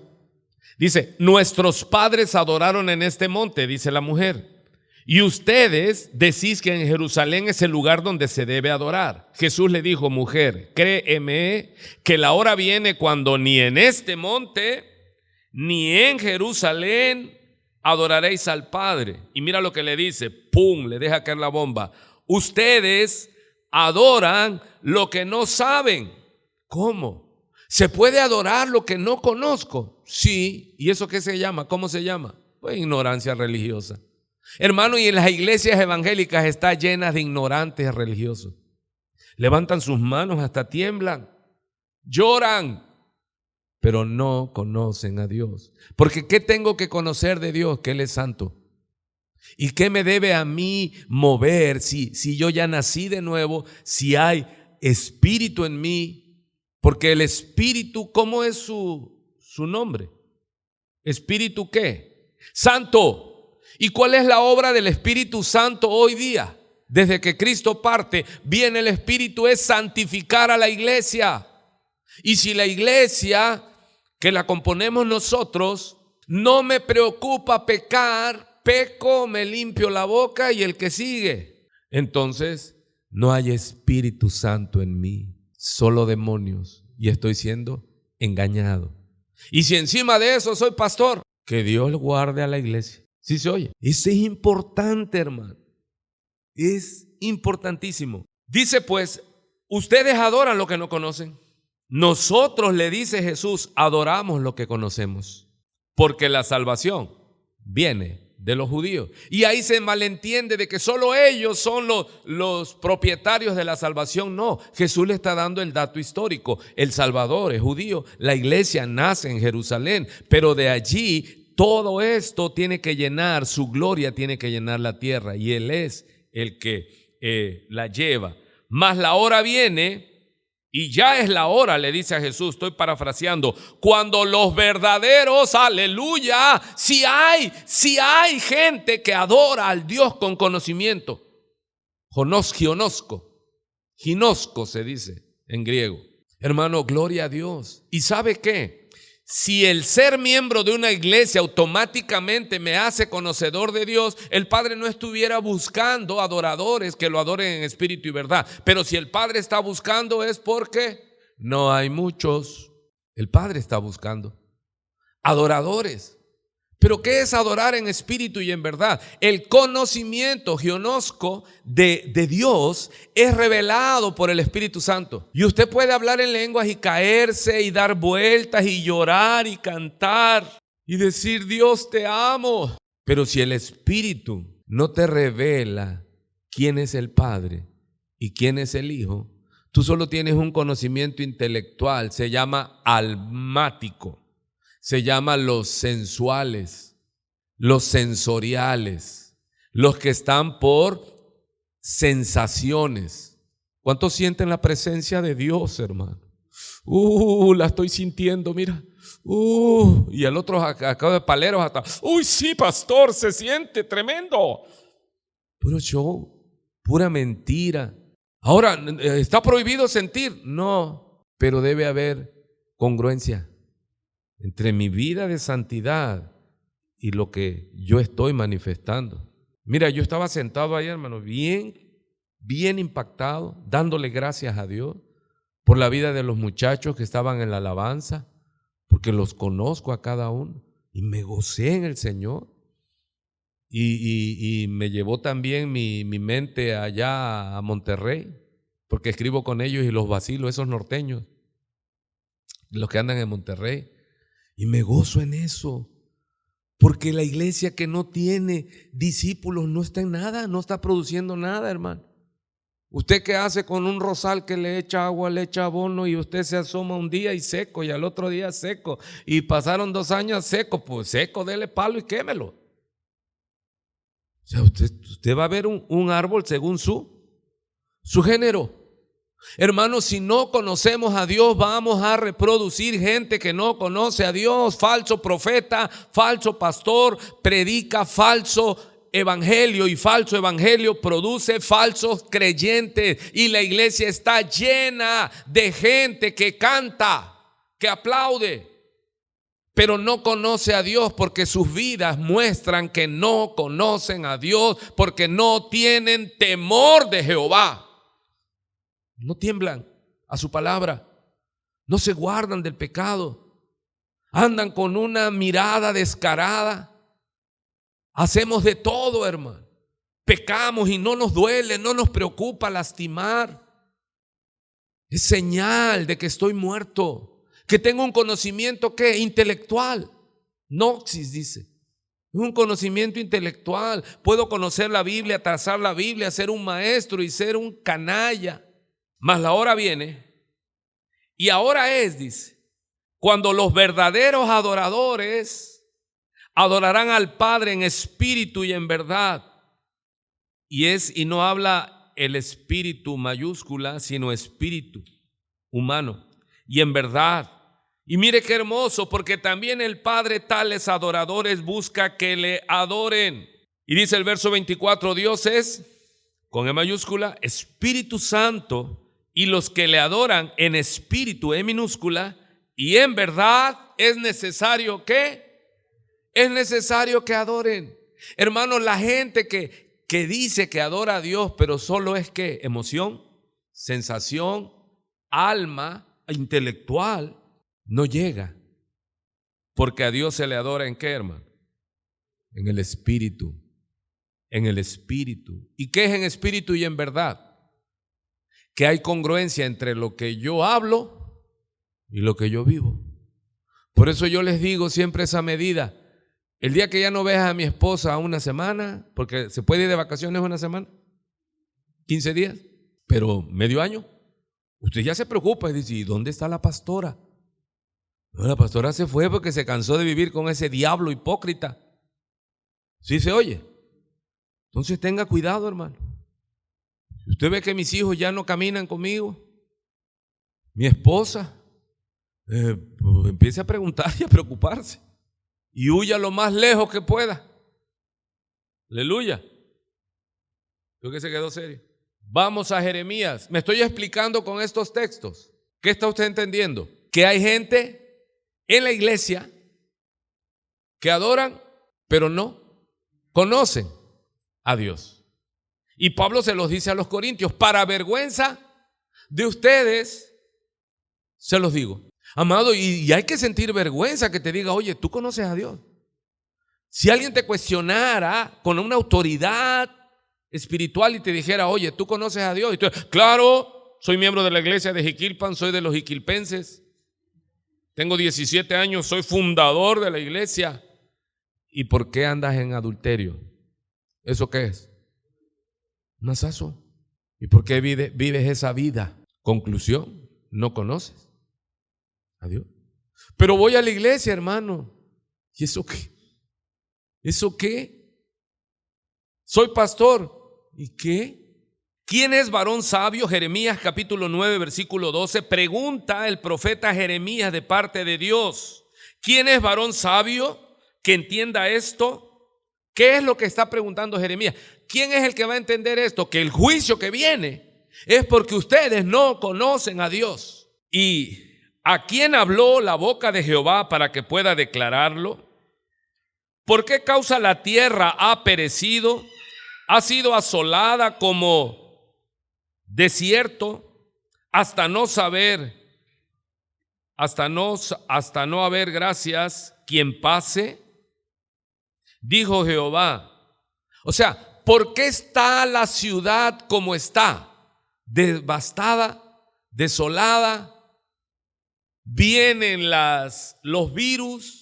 Dice, nuestros padres adoraron en este monte, dice la mujer. Y ustedes decís que en Jerusalén es el lugar donde se debe adorar. Jesús le dijo, mujer, créeme que la hora viene cuando ni en este monte ni en Jerusalén adoraréis al Padre. Y mira lo que le dice, pum, le deja caer la bomba. Ustedes adoran lo que no saben. ¿Cómo? ¿Se puede adorar lo que no conozco? Sí. ¿Y eso qué se llama? ¿Cómo se llama? Pues ignorancia religiosa. Hermano, y en las iglesias evangélicas está llenas de ignorantes religiosos. Levantan sus manos, hasta tiemblan, lloran, pero no conocen a Dios. Porque ¿qué tengo que conocer de Dios? Que Él es santo. ¿Y qué me debe a mí mover si yo ya nací de nuevo, si hay espíritu en mí? Porque el espíritu, ¿cómo es su nombre? ¿Espíritu qué? Santo. ¿Y cuál es la obra del Espíritu Santo hoy día? Desde que Cristo parte, viene el Espíritu, es santificar a la iglesia. Y si la iglesia, que la componemos nosotros, no me preocupa pecar, peco, me limpio la boca y el que sigue. Entonces, no hay Espíritu Santo en mí, solo demonios, y estoy siendo engañado. Y si encima de eso soy pastor, que Dios guarde a la iglesia. ¿Sí se oye? Eso es importante, hermano. Es importantísimo. Dice pues, ustedes adoran lo que no conocen. Nosotros, le dice Jesús, adoramos lo que conocemos. porque la salvación viene de los judíos. Y ahí se malentiende de que solo ellos son los propietarios de la salvación. No, Jesús le está dando el dato histórico. El Salvador es judío, la iglesia nace en Jerusalén, pero de allí todo esto tiene que llenar, su gloria tiene que llenar la tierra, y Él es el que la lleva. Mas la hora viene, y ya es la hora, le dice a Jesús, estoy parafraseando, cuando los verdaderos, aleluya, si hay gente que adora al Dios con conocimiento, ginosco se dice en griego. Hermano, gloria a Dios. ¿Y sabe qué? Si el ser miembro de una iglesia automáticamente me hace conocedor de Dios, el Padre no estuviera buscando adoradores que lo adoren en espíritu y verdad. Pero si el Padre está buscando es porque no hay muchos. El Padre está buscando adoradores. ¿Pero qué es adorar en espíritu y en verdad? El conocimiento gionosco de Dios es revelado por el Espíritu Santo. Y usted puede hablar en lenguas y caerse y dar vueltas y llorar y cantar y decir, Dios, te amo. Pero si el Espíritu no te revela quién es el Padre y quién es el Hijo, tú solo tienes un conocimiento intelectual, se llama almático. Se llaman los sensuales, los sensoriales, los que están por sensaciones. ¿Cuántos sienten la presencia de Dios, hermano? La estoy sintiendo, mira. Y el otro acá de paleros hasta, sí, pastor, se siente tremendo. Puro show, pura mentira. Ahora, ¿está prohibido sentir? No, pero debe haber congruencia entre mi vida de santidad y lo que yo estoy manifestando. Mira, yo estaba sentado ahí, hermano, bien impactado, dándole gracias a Dios por la vida de los muchachos que estaban en la alabanza, porque los conozco a cada uno y me gocé en el Señor. Y me llevó también mi mente allá a Monterrey, porque escribo con ellos y los vacilo, esos norteños, los que andan en Monterrey. Y me gozo en eso, porque la iglesia que no tiene discípulos no está en nada, no está produciendo nada, hermano. ¿Usted qué hace con un rosal que le echa agua, le echa abono y usted se asoma un día y seco y al otro día seco? Y pasaron 2 años seco, pues seco, dele palo y quémelo. O sea, usted va a ver un árbol según su género. Hermanos, si no conocemos a Dios, vamos a reproducir gente que no conoce a Dios. Falso profeta, falso pastor, predica falso evangelio, y falso evangelio produce falsos creyentes. Y la iglesia está llena de gente que canta, que aplaude, pero no conoce a Dios, porque sus vidas muestran que no conocen a Dios, porque no tienen temor de Jehová. No tiemblan a su palabra, no se guardan del pecado, andan con una mirada descarada. Hacemos de todo, hermano. Pecamos y no nos duele, no nos preocupa lastimar. Es señal de que estoy muerto, que tengo un conocimiento ¿qué? Intelectual. Noxis dice. Es un conocimiento intelectual. Puedo conocer la Biblia, trazar la Biblia, ser un maestro y ser un canalla. Mas la hora viene, y ahora es, dice, cuando los verdaderos adoradores adorarán al Padre en espíritu y en verdad. Y no habla el espíritu mayúscula, sino espíritu humano y en verdad. Y mire qué hermoso, porque también el Padre tales adoradores busca que le adoren. Y dice el verso 24, Dios es, con E mayúscula, Espíritu Santo, y los que le adoran en espíritu, E minúscula, y en verdad es necesario que adoren. Hermanos, la gente que dice que adora a Dios, pero solo es que emoción, sensación, alma, intelectual, no llega. Porque a Dios se le adora ¿en qué, hermano? En el espíritu. En el espíritu. ¿Y qué es en espíritu y en verdad? Que hay congruencia entre lo que yo hablo y lo que yo vivo. Por eso yo les digo siempre esa medida. El día que ya no veas a mi esposa una semana, porque se puede ir de vacaciones una semana, 15 días, pero medio año, usted ya se preocupa y dice, ¿y dónde está la pastora? No, la pastora se fue porque se cansó de vivir con ese diablo hipócrita. ¿Sí se oye? Entonces tenga cuidado, hermano. Si usted ve que mis hijos ya no caminan conmigo, mi esposa, pues empiece a preguntar y a preocuparse y huya lo más lejos que pueda. Aleluya. Creo que se quedó serio. Vamos a Jeremías. Me estoy explicando con estos textos. ¿Qué está usted entendiendo? Que hay gente en la iglesia que adoran, pero no conocen a Dios. Y Pablo se los dice a los corintios, para vergüenza de ustedes, se los digo. Amado, y hay que sentir vergüenza que te diga, oye, tú conoces a Dios. Si alguien te cuestionara con una autoridad espiritual y te dijera, oye, tú conoces a Dios. Y tú, claro, soy miembro de la iglesia de Jiquilpan, soy de los jiquilpenses. Tengo 17 años, soy fundador de la iglesia. ¿Y por qué andas en adulterio? ¿Eso qué es? Un asazo. ¿Y por qué vives esa vida? Conclusión, no conoces a Dios. Pero voy a la iglesia, hermano. ¿Y eso qué? ¿Eso qué? Soy pastor. ¿Y qué? ¿Quién es varón sabio? Jeremías capítulo 9, versículo 12. Pregunta el profeta Jeremías de parte de Dios. ¿Quién es varón sabio que entienda esto? ¿Qué es lo que está preguntando Jeremías? ¿Quién es el que va a entender esto? Que el juicio que viene es porque ustedes no conocen a Dios. ¿Y a quién habló la boca de Jehová para que pueda declararlo? ¿Por qué causa la tierra ha perecido? Ha sido asolada como desierto hasta no haber gracias quien pase, dijo Jehová. O sea, ¿por qué está la ciudad como está? Devastada, desolada, vienen los virus.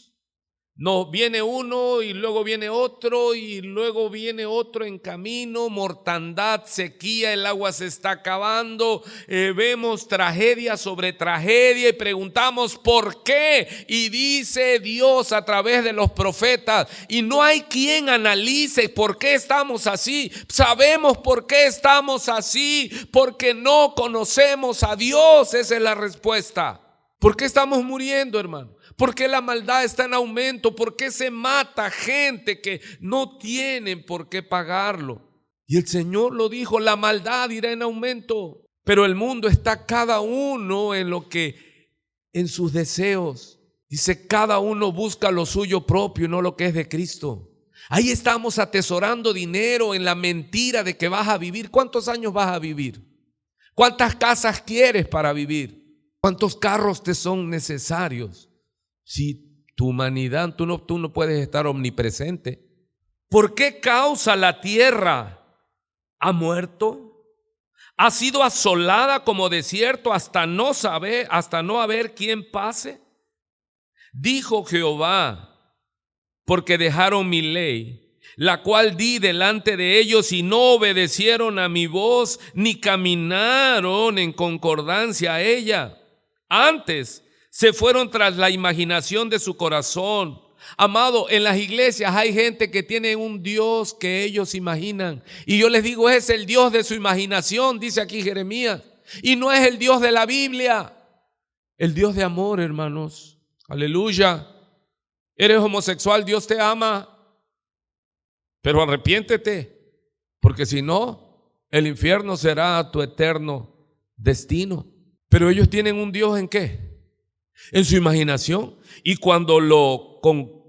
No, viene uno y luego viene otro y luego viene otro en camino, mortandad, sequía, el agua se está acabando, vemos tragedia sobre tragedia y preguntamos ¿por qué? Y dice Dios a través de los profetas, y no hay quien analice por qué estamos así. Sabemos por qué estamos así, porque no conocemos a Dios. Esa es la respuesta. ¿Por qué estamos muriendo, hermano? ¿Por qué la maldad está en aumento? ¿Por qué se mata gente que no tienen por qué pagarlo? Y el Señor lo dijo, la maldad irá en aumento. Pero el mundo está cada uno en sus deseos. Dice, cada uno busca lo suyo propio y no lo que es de Cristo. Ahí estamos atesorando dinero en la mentira de que vas a vivir. ¿Cuántos años vas a vivir? ¿Cuántas casas quieres para vivir? ¿Cuántos carros te son necesarios? Si tu humanidad, tú no puedes estar omnipresente. ¿Por qué causa la tierra ha muerto? ¿Ha sido asolada como desierto hasta no haber quien pase? Dijo Jehová, porque dejaron mi ley, la cual di delante de ellos y no obedecieron a mi voz, ni caminaron en concordancia a ella. Antes se fueron tras la imaginación de su corazón. Amado, en las iglesias hay gente que tiene un Dios que ellos imaginan. Y yo les digo, es el Dios de su imaginación, dice aquí Jeremías. Y no es el Dios de la Biblia. El Dios de amor, hermanos. Aleluya. Eres homosexual, Dios te ama. Pero arrepiéntete, porque si no, el infierno será tu eterno destino. Pero ellos tienen un Dios ¿en qué? En su imaginación. Y cuando lo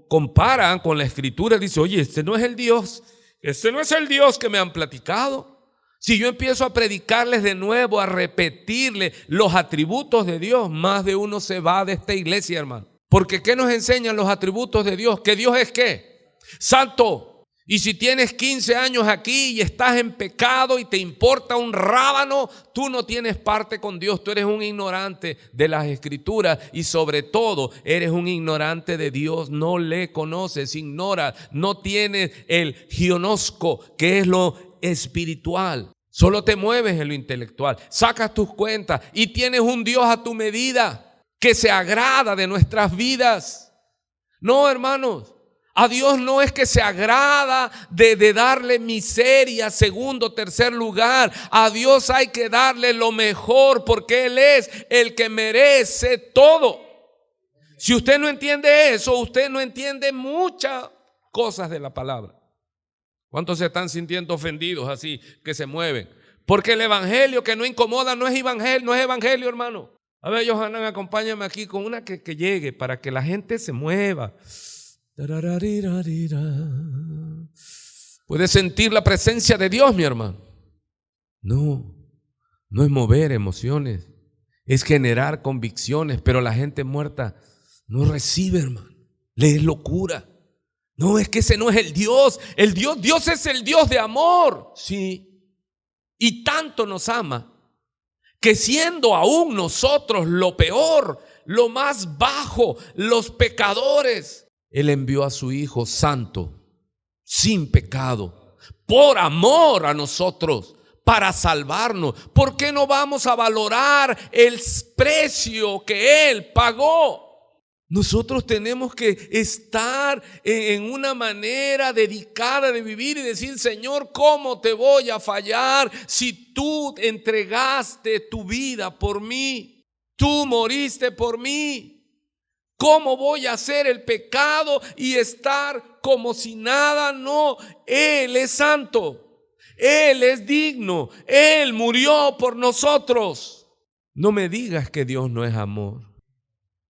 comparan con la escritura, dice, oye, este no es el Dios que me han platicado. Si yo empiezo a predicarles de nuevo, a repetirles los atributos de Dios, más de uno se va de esta iglesia, hermano. Porque ¿qué nos enseñan los atributos de Dios? Que Dios es ¿qué? Santo. Y si tienes 15 años aquí y estás en pecado y te importa un rábano, tú no tienes parte con Dios. Tú eres un ignorante de las Escrituras y sobre todo eres un ignorante de Dios. No le conoces, ignoras, no tienes el gionosco, que es lo espiritual. Solo te mueves en lo intelectual, sacas tus cuentas y tienes un Dios a tu medida que se agrada de nuestras vidas. No, hermanos. A Dios no es que se agrada de darle miseria, segundo, tercer lugar. A Dios hay que darle lo mejor porque Él es el que merece todo. Si usted no entiende eso, usted no entiende muchas cosas de la palabra. ¿Cuántos se están sintiendo ofendidos así que se mueven? Porque el evangelio que no incomoda no es evangelio, hermano. A ver, Johanan, acompáñame aquí con una que llegue para que la gente se mueva. ¿Puedes sentir la presencia de Dios, mi hermano? No es mover emociones, es generar convicciones, pero la gente muerta no recibe, hermano. Le es locura. No, es que ese no es el Dios. Dios es el Dios de amor. Sí. Y tanto nos ama que siendo aún nosotros lo peor, lo más bajo, los pecadores, Él envió a su Hijo santo, sin pecado, por amor a nosotros, para salvarnos. ¿Por qué no vamos a valorar el precio que Él pagó? Nosotros tenemos que estar en una manera dedicada de vivir y decir: Señor, ¿cómo te voy a fallar si tú entregaste tu vida por mí? Tú moriste por mí. ¿Cómo voy a hacer el pecado y estar como si nada? No, Él es santo, Él es digno, Él murió por nosotros. No me digas que Dios no es amor.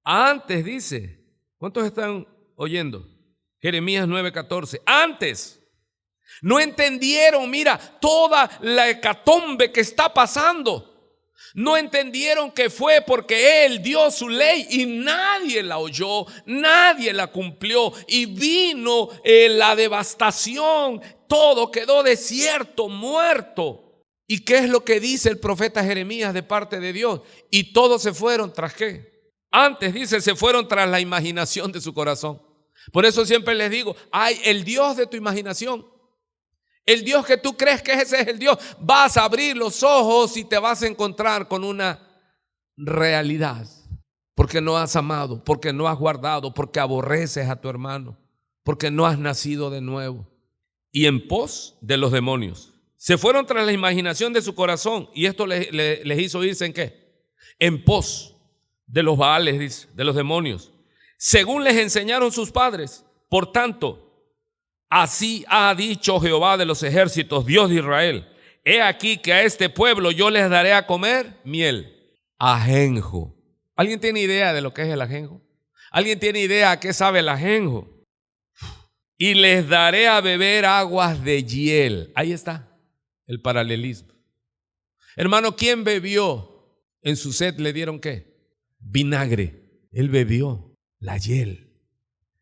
Antes dice, ¿cuántos están oyendo? Jeremías 9:14. Antes no entendieron, mira, toda la hecatombe que está pasando. No entendieron que fue porque Él dio su ley y nadie la oyó, nadie la cumplió, y vino la devastación, todo quedó desierto, muerto. ¿Y qué es lo que dice el profeta Jeremías de parte de Dios? Y todos se fueron tras ¿qué? Antes dice, se fueron tras la imaginación de su corazón. Por eso siempre les digo, hay el Dios de tu imaginación. El Dios que tú crees que ese es el Dios, vas a abrir los ojos y te vas a encontrar con una realidad. Porque no has amado, porque no has guardado, porque aborreces a tu hermano, porque no has nacido de nuevo. Y en pos de los demonios. Se fueron tras la imaginación de su corazón y esto les hizo irse ¿en qué? En pos de los baales, dice, de los demonios. Según les enseñaron sus padres. Por tanto, así ha dicho Jehová de los ejércitos, Dios de Israel: he aquí que a este pueblo yo les daré a comer miel, ajenjo. ¿Alguien tiene idea de lo que es el ajenjo? ¿Alguien tiene idea a qué sabe el ajenjo? Y les daré a beber aguas de hiel. Ahí está el paralelismo. Hermano, ¿quién bebió? En su sed le dieron ¿qué? Vinagre. Él bebió la hiel.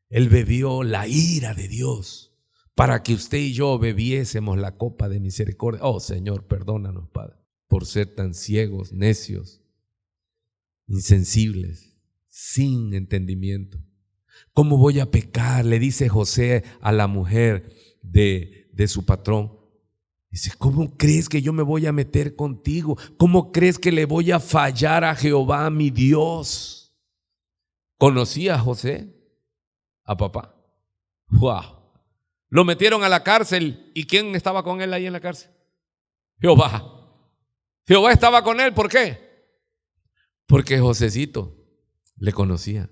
Él bebió la ira de Dios, para que usted y yo bebiésemos la copa de misericordia. Oh Señor, perdónanos, Padre, por ser tan ciegos, necios, insensibles, sin entendimiento. ¿Cómo voy a pecar? Le dice José a la mujer de su patrón. Dice: ¿cómo crees que yo me voy a meter contigo? ¿Cómo crees que le voy a fallar a Jehová mi Dios? ¿Conocía a José? A papá. ¡Wow! Lo metieron a la cárcel. ¿Y quién estaba con él ahí en la cárcel? Jehová. Jehová estaba con él. ¿Por qué? Porque Josecito le conocía.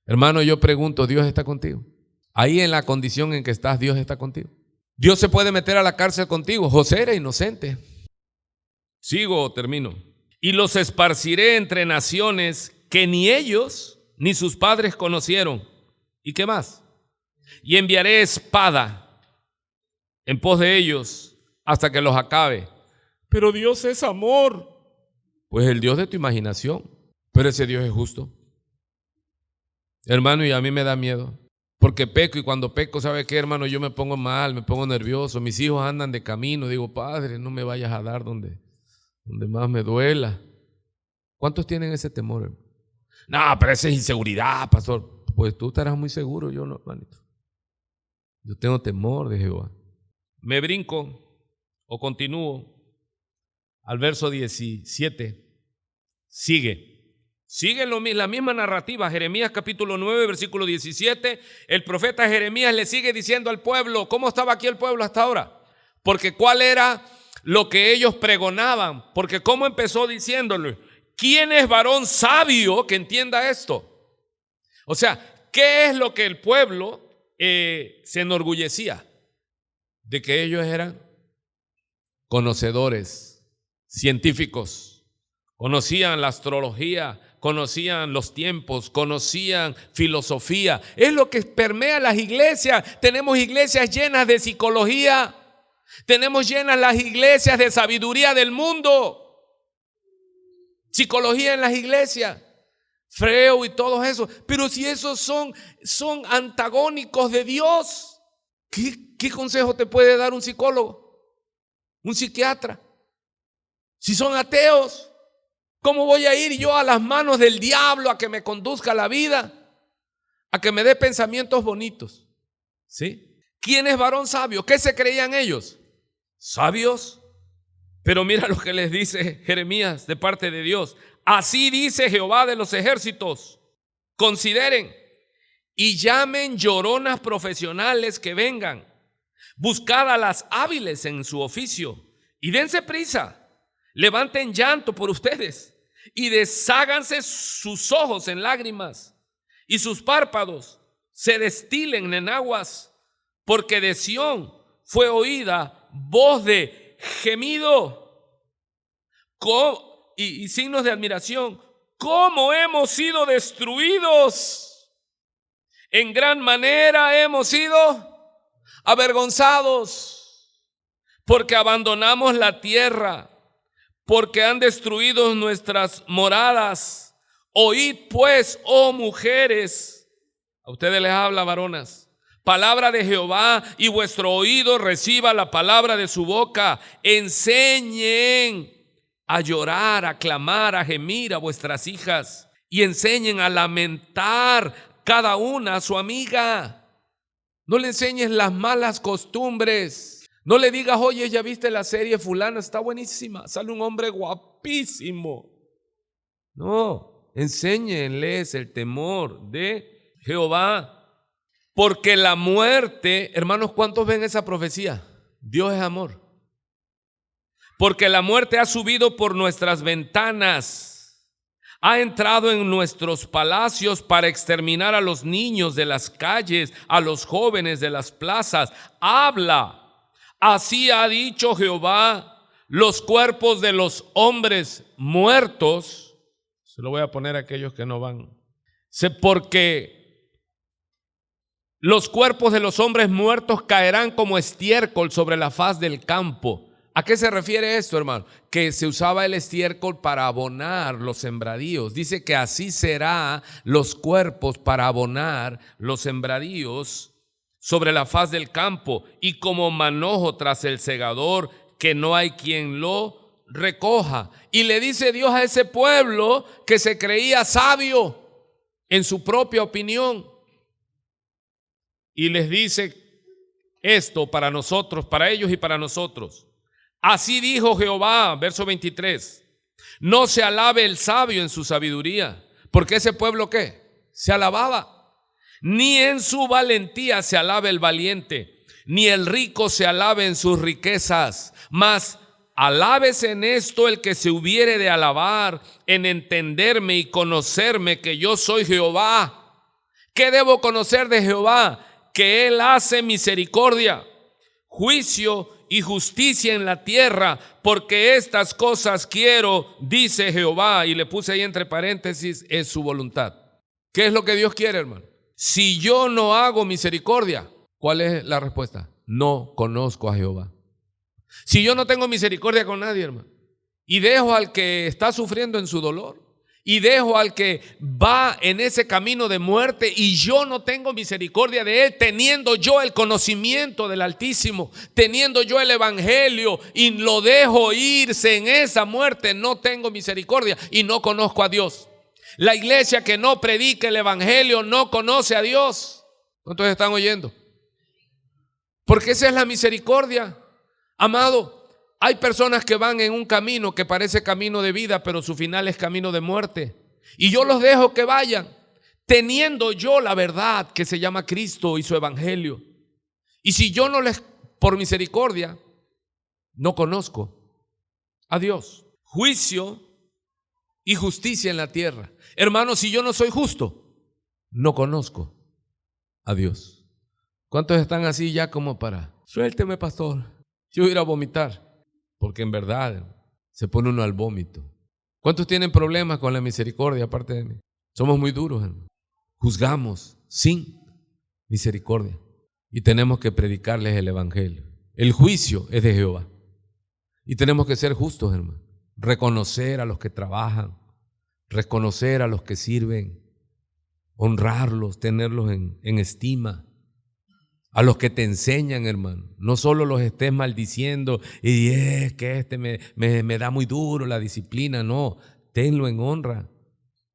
Hermano, yo pregunto, ¿Dios está contigo? Ahí en la condición en que estás, ¿Dios está contigo? ¿Dios se puede meter a la cárcel contigo? José era inocente. Sigo o termino. Y los esparciré entre naciones que ni ellos ni sus padres conocieron. ¿Y qué más? Y enviaré espada en pos de ellos hasta que los acabe. Pero Dios es amor. Pues el Dios de tu imaginación. Pero ese Dios es justo. Hermano, y a mí me da miedo. porque peco, y cuando peco, ¿sabe qué, hermano? Yo me pongo mal, me pongo nervioso, mis hijos andan de camino, digo, Padre, no me vayas a dar donde más me duela. ¿Cuántos tienen ese temor, hermano? No, pero esa es inseguridad, pastor. Pues tú estarás muy seguro, yo no, hermanito. Yo tengo temor de Jehová. Me brinco o continúo al verso 17. Sigue la misma narrativa. Jeremías capítulo 9, versículo 17. El profeta Jeremías le sigue diciendo al pueblo, ¿cómo estaba aquí el pueblo hasta ahora? Porque ¿cuál era lo que ellos pregonaban? Porque ¿cómo empezó diciéndole? ¿Quién es varón sabio que entienda esto? O sea, ¿qué es lo que el pueblo se enorgullecía? De que ellos eran conocedores, científicos, conocían la astrología, conocían los tiempos, conocían filosofía. Es lo que permea las iglesias. Tenemos iglesias llenas de psicología, tenemos llenas las iglesias de sabiduría del mundo. Psicología en las iglesias, Freud y todo eso. Pero si esos son antagónicos de Dios, ¿qué consejo te puede dar un psicólogo? Un psiquiatra. Si son ateos, ¿cómo voy a ir yo a las manos del diablo a que me conduzca la vida? A que me dé pensamientos bonitos. ¿Sí? ¿Quién es varón sabio? ¿Qué se creían ellos? ¿Sabios? Pero mira lo que les dice Jeremías de parte de Dios. Así dice Jehová de los ejércitos. Consideren y llamen lloronas profesionales que vengan. Buscad a las hábiles en su oficio y dense prisa. Levanten llanto por ustedes y desháganse sus ojos en lágrimas y sus párpados se destilen en aguas, porque de Sión fue oída voz de gemido y signos de admiración. ¿Cómo hemos sido destruidos? En gran manera hemos sido avergonzados, porque abandonamos la tierra, porque han destruido nuestras moradas. Oíd pues, oh mujeres, a ustedes les habla, varonas, palabra de Jehová, y vuestro oído reciba la palabra de su boca. Enseñen a llorar, a clamar, a gemir a vuestras hijas, y enseñen a lamentar cada una a su amiga. No le enseñes las malas costumbres. No le digas, oye, ¿ya viste la serie fulana? Está buenísima, sale un hombre guapísimo. No, enséñenles el temor de Jehová. Porque la muerte, hermanos, ¿cuántos ven esa profecía? Dios es amor. Porque la muerte ha subido por nuestras ventanas, ha entrado en nuestros palacios para exterminar a los niños de las calles, a los jóvenes de las plazas. Habla, así ha dicho Jehová, los cuerpos de los hombres muertos, se lo voy a poner a aquellos que no van, porque los cuerpos de los hombres muertos caerán como estiércol sobre la faz del campo. ¿A qué se refiere esto, hermano? Que se usaba el estiércol para abonar los sembradíos. Dice que así será los cuerpos para abonar los sembradíos sobre la faz del campo, y como manojo tras el segador, que no hay quien lo recoja. Y le dice Dios a ese pueblo que se creía sabio en su propia opinión. Y les dice esto para nosotros, para ellos y para nosotros. Así dijo Jehová, verso 23, no se alabe el sabio en su sabiduría, porque ese pueblo ¿qué? Se alababa. Ni en su valentía se alabe el valiente, ni el rico se alabe en sus riquezas, mas alábese en esto el que se hubiere de alabar, en entenderme y conocerme que yo soy Jehová. ¿Qué debo conocer de Jehová? Que Él hace misericordia, juicio y justicia en la tierra, porque estas cosas quiero, dice Jehová. Y le puse ahí entre paréntesis, es su voluntad. ¿Qué es lo que Dios quiere, hermano? Si yo no hago misericordia, ¿cuál es la respuesta? No conozco a Jehová. Si yo no tengo misericordia con nadie, hermano, y dejo al que está sufriendo en su dolor, y dejo al que va en ese camino de muerte y yo no tengo misericordia de él, teniendo yo el conocimiento del Altísimo, teniendo yo el Evangelio y lo dejo irse en esa muerte, no tengo misericordia y no conozco a Dios. La iglesia que no predica el Evangelio no conoce a Dios. ¿Cuántos están oyendo? Porque esa es la misericordia, amado. Hay personas que van en un camino que parece camino de vida, pero su final es camino de muerte. Y yo los dejo que vayan, teniendo yo la verdad que se llama Cristo y su Evangelio. Y si yo no les, por misericordia, no conozco a Dios. Juicio y justicia en la tierra. Hermanos, si yo no soy justo, no conozco a Dios. ¿Cuántos están así ya como para, suélteme, pastor, yo voy a ir a vomitar? Porque en verdad se pone uno al vómito. ¿Cuántos tienen problemas con la misericordia aparte de mí? Somos muy duros, hermano. Juzgamos sin misericordia. Y tenemos que predicarles el Evangelio. El juicio es de Jehová. Y tenemos que ser justos, hermano. Reconocer a los que trabajan. Reconocer a los que sirven. Honrarlos, tenerlos en estima. A los que te enseñan, hermano. No solo los estés maldiciendo y es que me da muy duro la disciplina. No, tenlo en honra.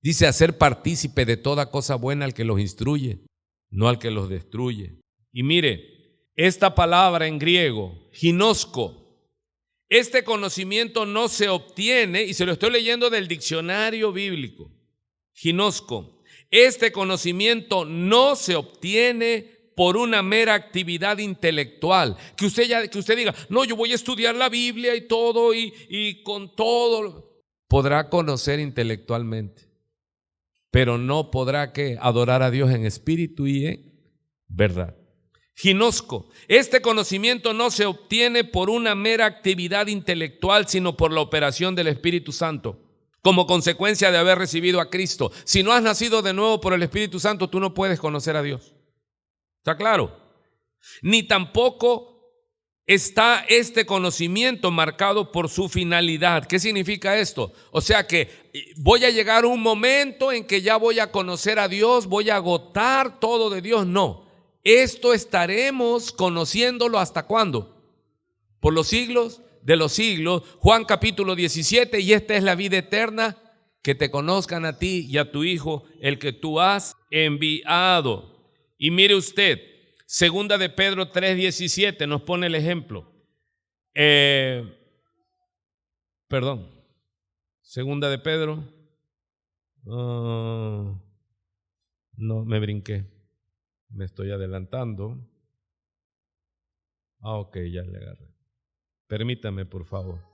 Dice hacer partícipe de toda cosa buena al que los instruye, no al que los destruye. Y mire, esta palabra en griego, ginosko, este conocimiento no se obtiene, y se lo estoy leyendo del diccionario bíblico. Ginosko, este conocimiento no se obtiene por una mera actividad intelectual, que usted diga, no, yo voy a estudiar la Biblia y todo, y con todo. Podrá conocer intelectualmente, pero no podrá ¿qué? Adorar a Dios en espíritu y en verdad. Ginosko, este conocimiento no se obtiene por una mera actividad intelectual, sino por la operación del Espíritu Santo, como consecuencia de haber recibido a Cristo. Si no has nacido de nuevo por el Espíritu Santo, tú no puedes conocer a Dios. ¿Está claro? Ni tampoco está este conocimiento marcado por su finalidad. ¿Qué significa esto? O sea que voy a llegar a un momento en que ya voy a conocer a Dios, voy a agotar todo de Dios. No, esto estaremos conociéndolo ¿hasta cuándo? Por los siglos de los siglos. Juan capítulo 17, y esta es la vida eterna, que te conozcan a ti y a tu Hijo, el que tú has enviado. Y mire usted, segunda de Pedro 3:17 nos pone el ejemplo. Segunda de Pedro. No, me brinqué. Me estoy adelantando. Ok, ya le agarré. Permítame, por favor.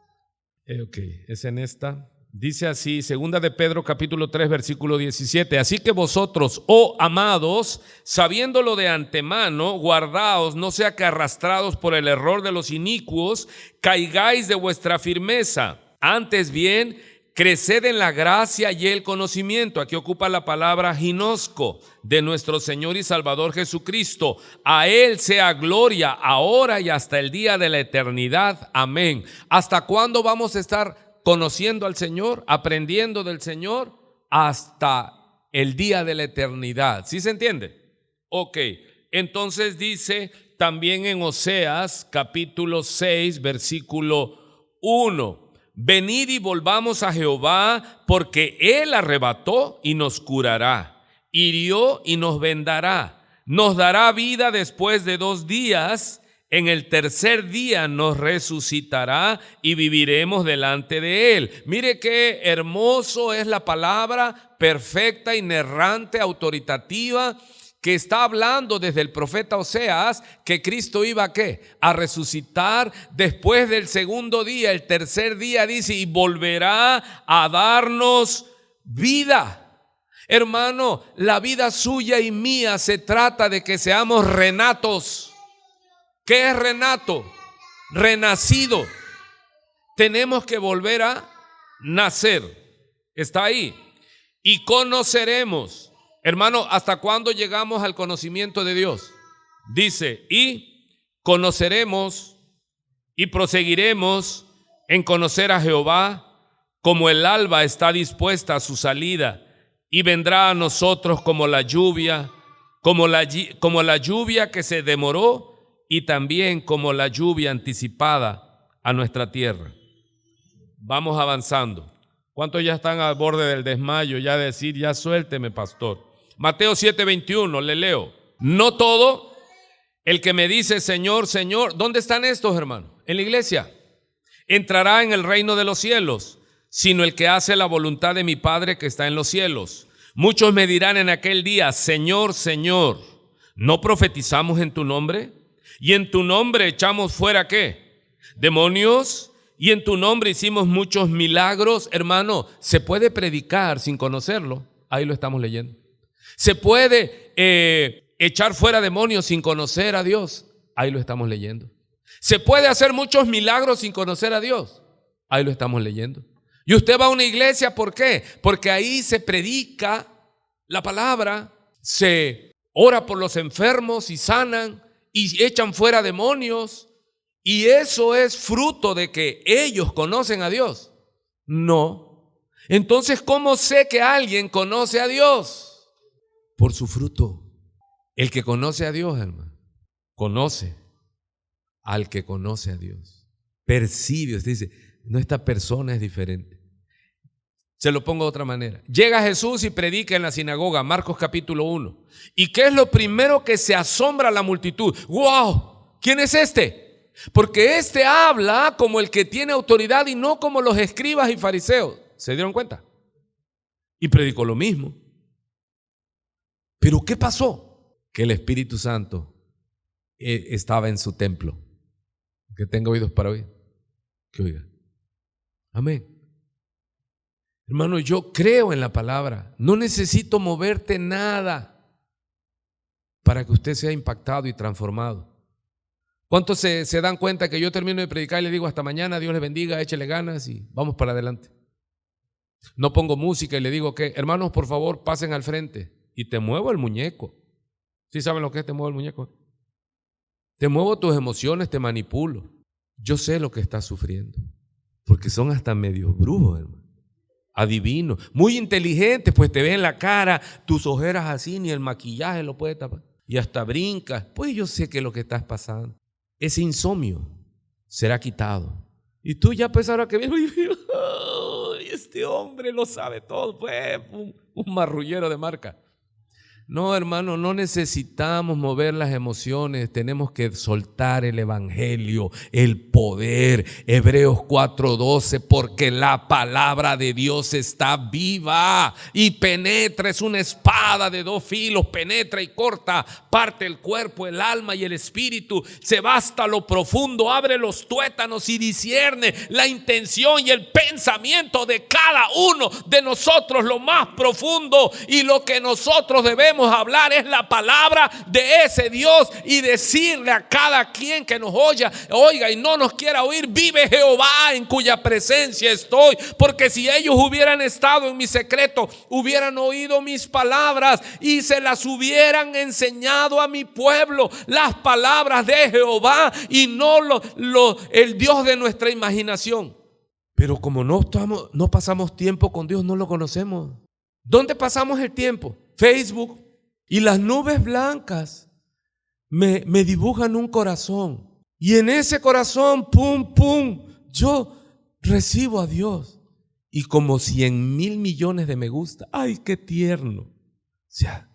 Ok, es en esta. Dice así, segunda de Pedro capítulo 3 versículo 17, así que vosotros, oh amados, sabiéndolo de antemano, guardaos, no sea que arrastrados por el error de los inicuos, caigáis de vuestra firmeza. Antes bien, creced en la gracia y el conocimiento. Aquí ocupa la palabra ginosko, de nuestro Señor y Salvador Jesucristo. A Él sea gloria ahora y hasta el día de la eternidad. Amén. ¿Hasta cuándo vamos a estar conociendo al Señor, aprendiendo del Señor? Hasta el día de la eternidad. ¿Sí se entiende? Ok, entonces dice también en Oseas capítulo 6 versículo 1, venid y volvamos a Jehová, porque Él arrebató y nos curará, hirió y nos vendará, nos dará vida después de 2 días. En el tercer día nos resucitará y viviremos delante de Él. Mire qué hermoso es la palabra perfecta, inerrante, autoritativa, que está hablando desde el profeta Oseas que Cristo iba ¿a qué? A resucitar después del segundo día. El tercer día dice, y volverá a darnos vida. Hermano, la vida suya y mía se trata de que seamos renatos. ¿Qué es renato? Renacido. Tenemos que volver a nacer. Está ahí. Y conoceremos. Hermano, ¿hasta cuándo llegamos al conocimiento de Dios? Dice, y conoceremos y proseguiremos en conocer a Jehová, como el alba está dispuesta a su salida, y vendrá a nosotros como la lluvia, como la lluvia que se demoró, y también como la lluvia anticipada a nuestra tierra. Vamos avanzando. ¿Cuántos ya están al borde del desmayo? Ya decir, ya suélteme, pastor. Mateo 7:21, le leo. No todo el que me dice Señor, Señor, ¿dónde están estos, hermanos? En la iglesia. Entrará en el reino de los cielos, sino el que hace la voluntad de mi Padre que está en los cielos. Muchos me dirán en aquel día, Señor, Señor, ¿no profetizamos en tu nombre? Y en tu nombre echamos fuera, ¿qué? Demonios. Y en tu nombre hicimos muchos milagros. Hermano, ¿se puede predicar sin conocerlo? Ahí lo estamos leyendo. ¿Se puede echar fuera demonios sin conocer a Dios? Ahí lo estamos leyendo. ¿Se puede hacer muchos milagros sin conocer a Dios? Ahí lo estamos leyendo. Y usted va a una iglesia, ¿por qué? Porque ahí se predica la palabra, se ora por los enfermos y sanan y echan fuera demonios. ¿Y eso es fruto de que ellos conocen a Dios? No. Entonces, ¿cómo sé que alguien conoce a Dios? Por su fruto. El que conoce a Dios, hermano, conoce al que conoce a Dios. Percibe, usted dice, no, esta persona es diferente. Se lo pongo de otra manera. Llega Jesús y predica en la sinagoga, Marcos capítulo 1. ¿Y qué es lo primero que se asombra a la multitud? ¡Wow! ¿Quién es este? Porque este habla como el que tiene autoridad y no como los escribas y fariseos. ¿Se dieron cuenta? Y predicó lo mismo. ¿Pero qué pasó? Que el Espíritu Santo estaba en su templo. Que tenga oídos para oír, que oiga. Amén. Hermano, yo creo en la palabra. No necesito moverte nada para que usted sea impactado y transformado. ¿Cuántos se dan cuenta que yo termino de predicar y le digo hasta mañana, Dios le bendiga, échele ganas y vamos para adelante? No pongo música y le digo que, hermanos, por favor, pasen al frente y te muevo el muñeco. ¿Sí saben lo que es te muevo el muñeco? Te muevo tus emociones, te manipulo. Yo sé lo que estás sufriendo, porque son hasta medios brujos, hermano. Adivinos, muy inteligentes, pues te ven la cara, tus ojeras así, ni el maquillaje lo puede tapar. Y hasta brincas. Pues yo sé que lo que estás pasando. Ese insomnio será quitado. Y tú ya pues ahora que vienes, este hombre lo sabe todo, pues un marrullero de marca. No, hermano, no necesitamos mover las emociones, tenemos que soltar el evangelio, el poder. Hebreos 4:12, porque la palabra de Dios está viva y penetra, es una espada de dos filos, penetra y corta, parte el cuerpo, el alma y el espíritu, se va hasta lo profundo, abre los tuétanos y discierne la intención y el pensamiento de cada uno de nosotros, lo más profundo, y lo que nosotros debemos hablar es la palabra de ese Dios y decirle a cada quien que nos oiga y no nos quiera oír: vive Jehová en cuya presencia estoy. Porque si ellos hubieran estado en mi secreto, hubieran oído mis palabras y se las hubieran enseñado a mi pueblo, las palabras de Jehová y no el Dios de nuestra imaginación. Pero como no pasamos tiempo con Dios, no lo conocemos. ¿Dónde pasamos el tiempo? Facebook. Y las nubes blancas me dibujan un corazón. Y en ese corazón, pum, pum, yo recibo a Dios. Y como 100,000 millones de me gusta. ¡Ay, qué tierno! O sea,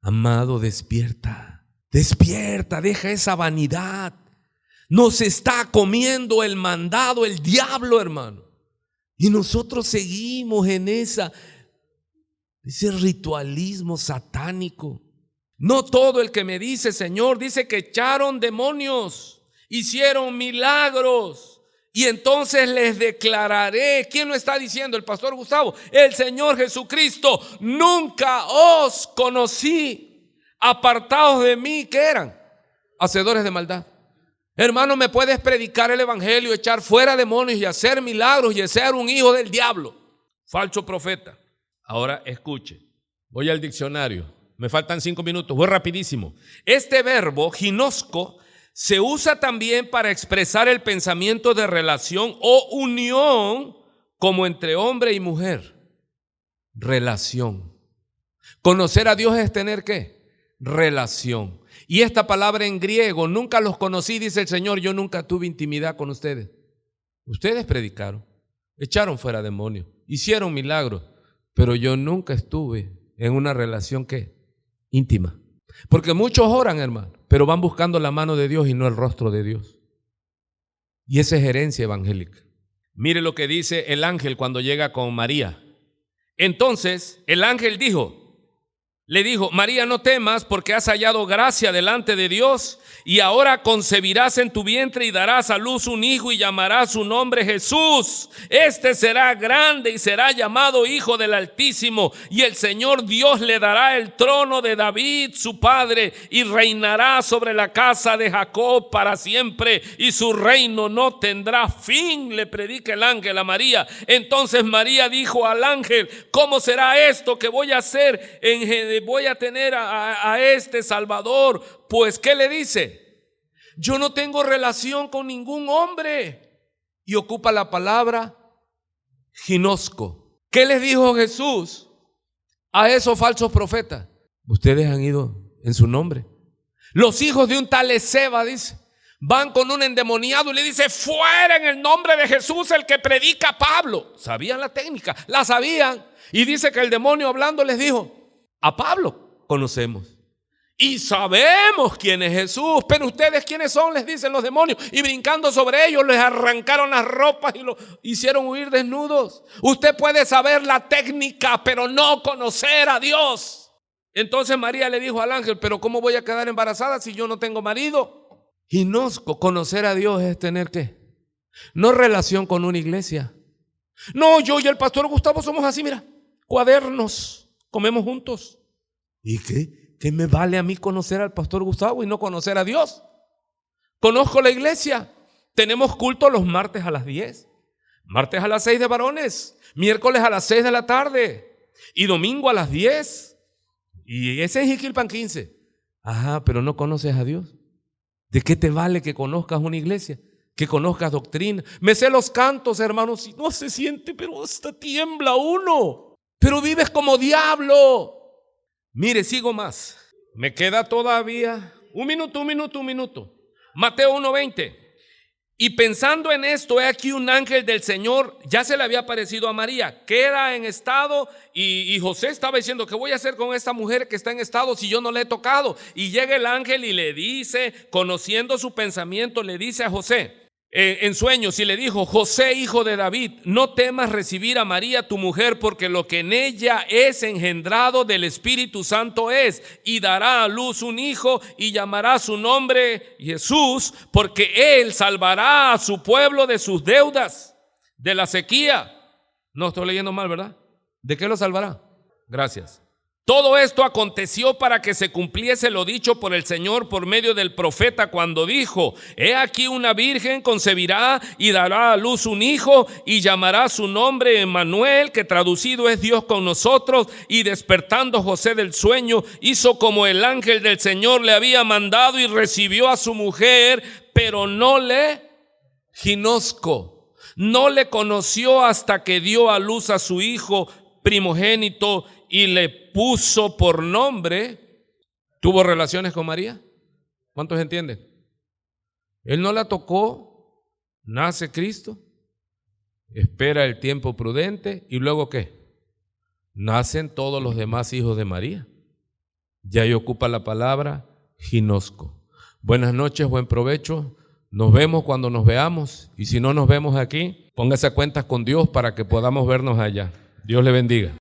amado, despierta. Despierta, deja esa vanidad. Nos está comiendo el mandado, el diablo, hermano. Y nosotros seguimos en ese ritualismo satánico. No todo el que me dice Señor, dice que echaron demonios, hicieron milagros, y entonces les declararé. ¿Quién lo está diciendo? El pastor Gustavo. El Señor Jesucristo: nunca os conocí, apartados de mí. ¿Qué eran? Hacedores de maldad. Hermano, me puedes predicar el evangelio, echar fuera demonios y hacer milagros y ser un hijo del diablo, falso profeta. Ahora escuche, voy al diccionario, me faltan 5 minutos, voy rapidísimo. Este verbo, ginosco, se usa también para expresar el pensamiento de relación o unión como entre hombre y mujer, relación. Conocer a Dios es tener ¿qué? Relación. Y esta palabra en griego, nunca los conocí, dice el Señor, yo nunca tuve intimidad con ustedes. Ustedes predicaron, echaron fuera demonios, hicieron milagros, pero yo nunca estuve en una relación ¿qué? Íntima. Porque muchos oran, hermano, pero van buscando la mano de Dios y no el rostro de Dios. Y esa es herencia evangélica. Mire lo que dice el ángel cuando llega con María. Entonces el ángel le dijo, María, no temas porque has hallado gracia delante de Dios y ahora concebirás en tu vientre y darás a luz un hijo y llamarás su nombre Jesús. Este será grande y será llamado Hijo del Altísimo y el Señor Dios le dará el trono de David, su padre, y reinará sobre la casa de Jacob para siempre y su reino no tendrá fin, le predica el ángel a María. Entonces María dijo al ángel, ¿cómo será esto que voy a hacer? Voy a tener a este Salvador. Pues ¿qué le dice? Yo no tengo relación con ningún hombre. Y ocupa la palabra ginosco. ¿Qué les dijo Jesús a esos falsos profetas? Ustedes han ido en su nombre. Los hijos de un tal Ezeba, dice, van con un endemoniado y le dice, fuera en el nombre de Jesús el que predica Pablo. Sabían la técnica, la sabían. Y dice que el demonio hablando les dijo, a Pablo conocemos y sabemos quién es Jesús, pero ustedes quiénes son, les dicen los demonios, y brincando sobre ellos les arrancaron las ropas y los hicieron huir desnudos. Usted puede saber la técnica, pero no conocer a Dios. Entonces María le dijo al ángel, pero ¿cómo voy a quedar embarazada si yo no tengo marido? Ginosco, conocer a Dios es tener ¿qué? No relación con una iglesia. No, yo y el pastor Gustavo somos así, mira, cuadernos. Comemos juntos. ¿Y qué? ¿Qué me vale a mí conocer al pastor Gustavo y no conocer a Dios? Conozco la iglesia. Tenemos culto los martes a las 10. Martes a las 6 de varones. Miércoles a las 6 de la tarde. Y domingo a las 10. Y ese es Jiquilpan 15. Ajá, pero no conoces a Dios. ¿De qué te vale que conozcas una iglesia? Que conozcas doctrina. Me sé los cantos, hermanos. Y no se siente, pero hasta tiembla uno. Pero vives como diablo. Mire, sigo más. Me queda todavía un minuto. Mateo 1:20. Y pensando en esto, he aquí un ángel del Señor, ya se le había aparecido a María, queda en estado y José estaba diciendo, ¿qué voy a hacer con esta mujer que está en estado si yo no le he tocado? Y llega el ángel y le dice, conociendo su pensamiento, le dice a José, en sueños, y le dijo, José, hijo de David, no temas recibir a María tu mujer, porque lo que en ella es engendrado del Espíritu Santo es, y dará a luz un hijo y llamará su nombre Jesús, porque él salvará a su pueblo de sus deudas, de la sequía. No estoy leyendo mal, ¿verdad? ¿De qué lo salvará? Gracias. Todo esto aconteció para que se cumpliese lo dicho por el Señor por medio del profeta cuando dijo, he aquí una virgen concebirá y dará a luz un hijo y llamará su nombre Emmanuel, que traducido es Dios con nosotros. Y despertando José del sueño, hizo como el ángel del Señor le había mandado y recibió a su mujer, pero no le ginosco, no le conoció hasta que dio a luz a su hijo primogénito y le puso por nombre. ¿Tuvo relaciones con María? ¿Cuántos entienden? Él no la tocó, nace Cristo, espera el tiempo prudente y luego ¿qué? Nacen todos los demás hijos de María. Ya ahí ocupa la palabra ginosco. Buenas noches, buen provecho. Nos vemos cuando nos veamos, y si no nos vemos aquí, póngase a cuentas con Dios para que podamos vernos allá. Dios le bendiga.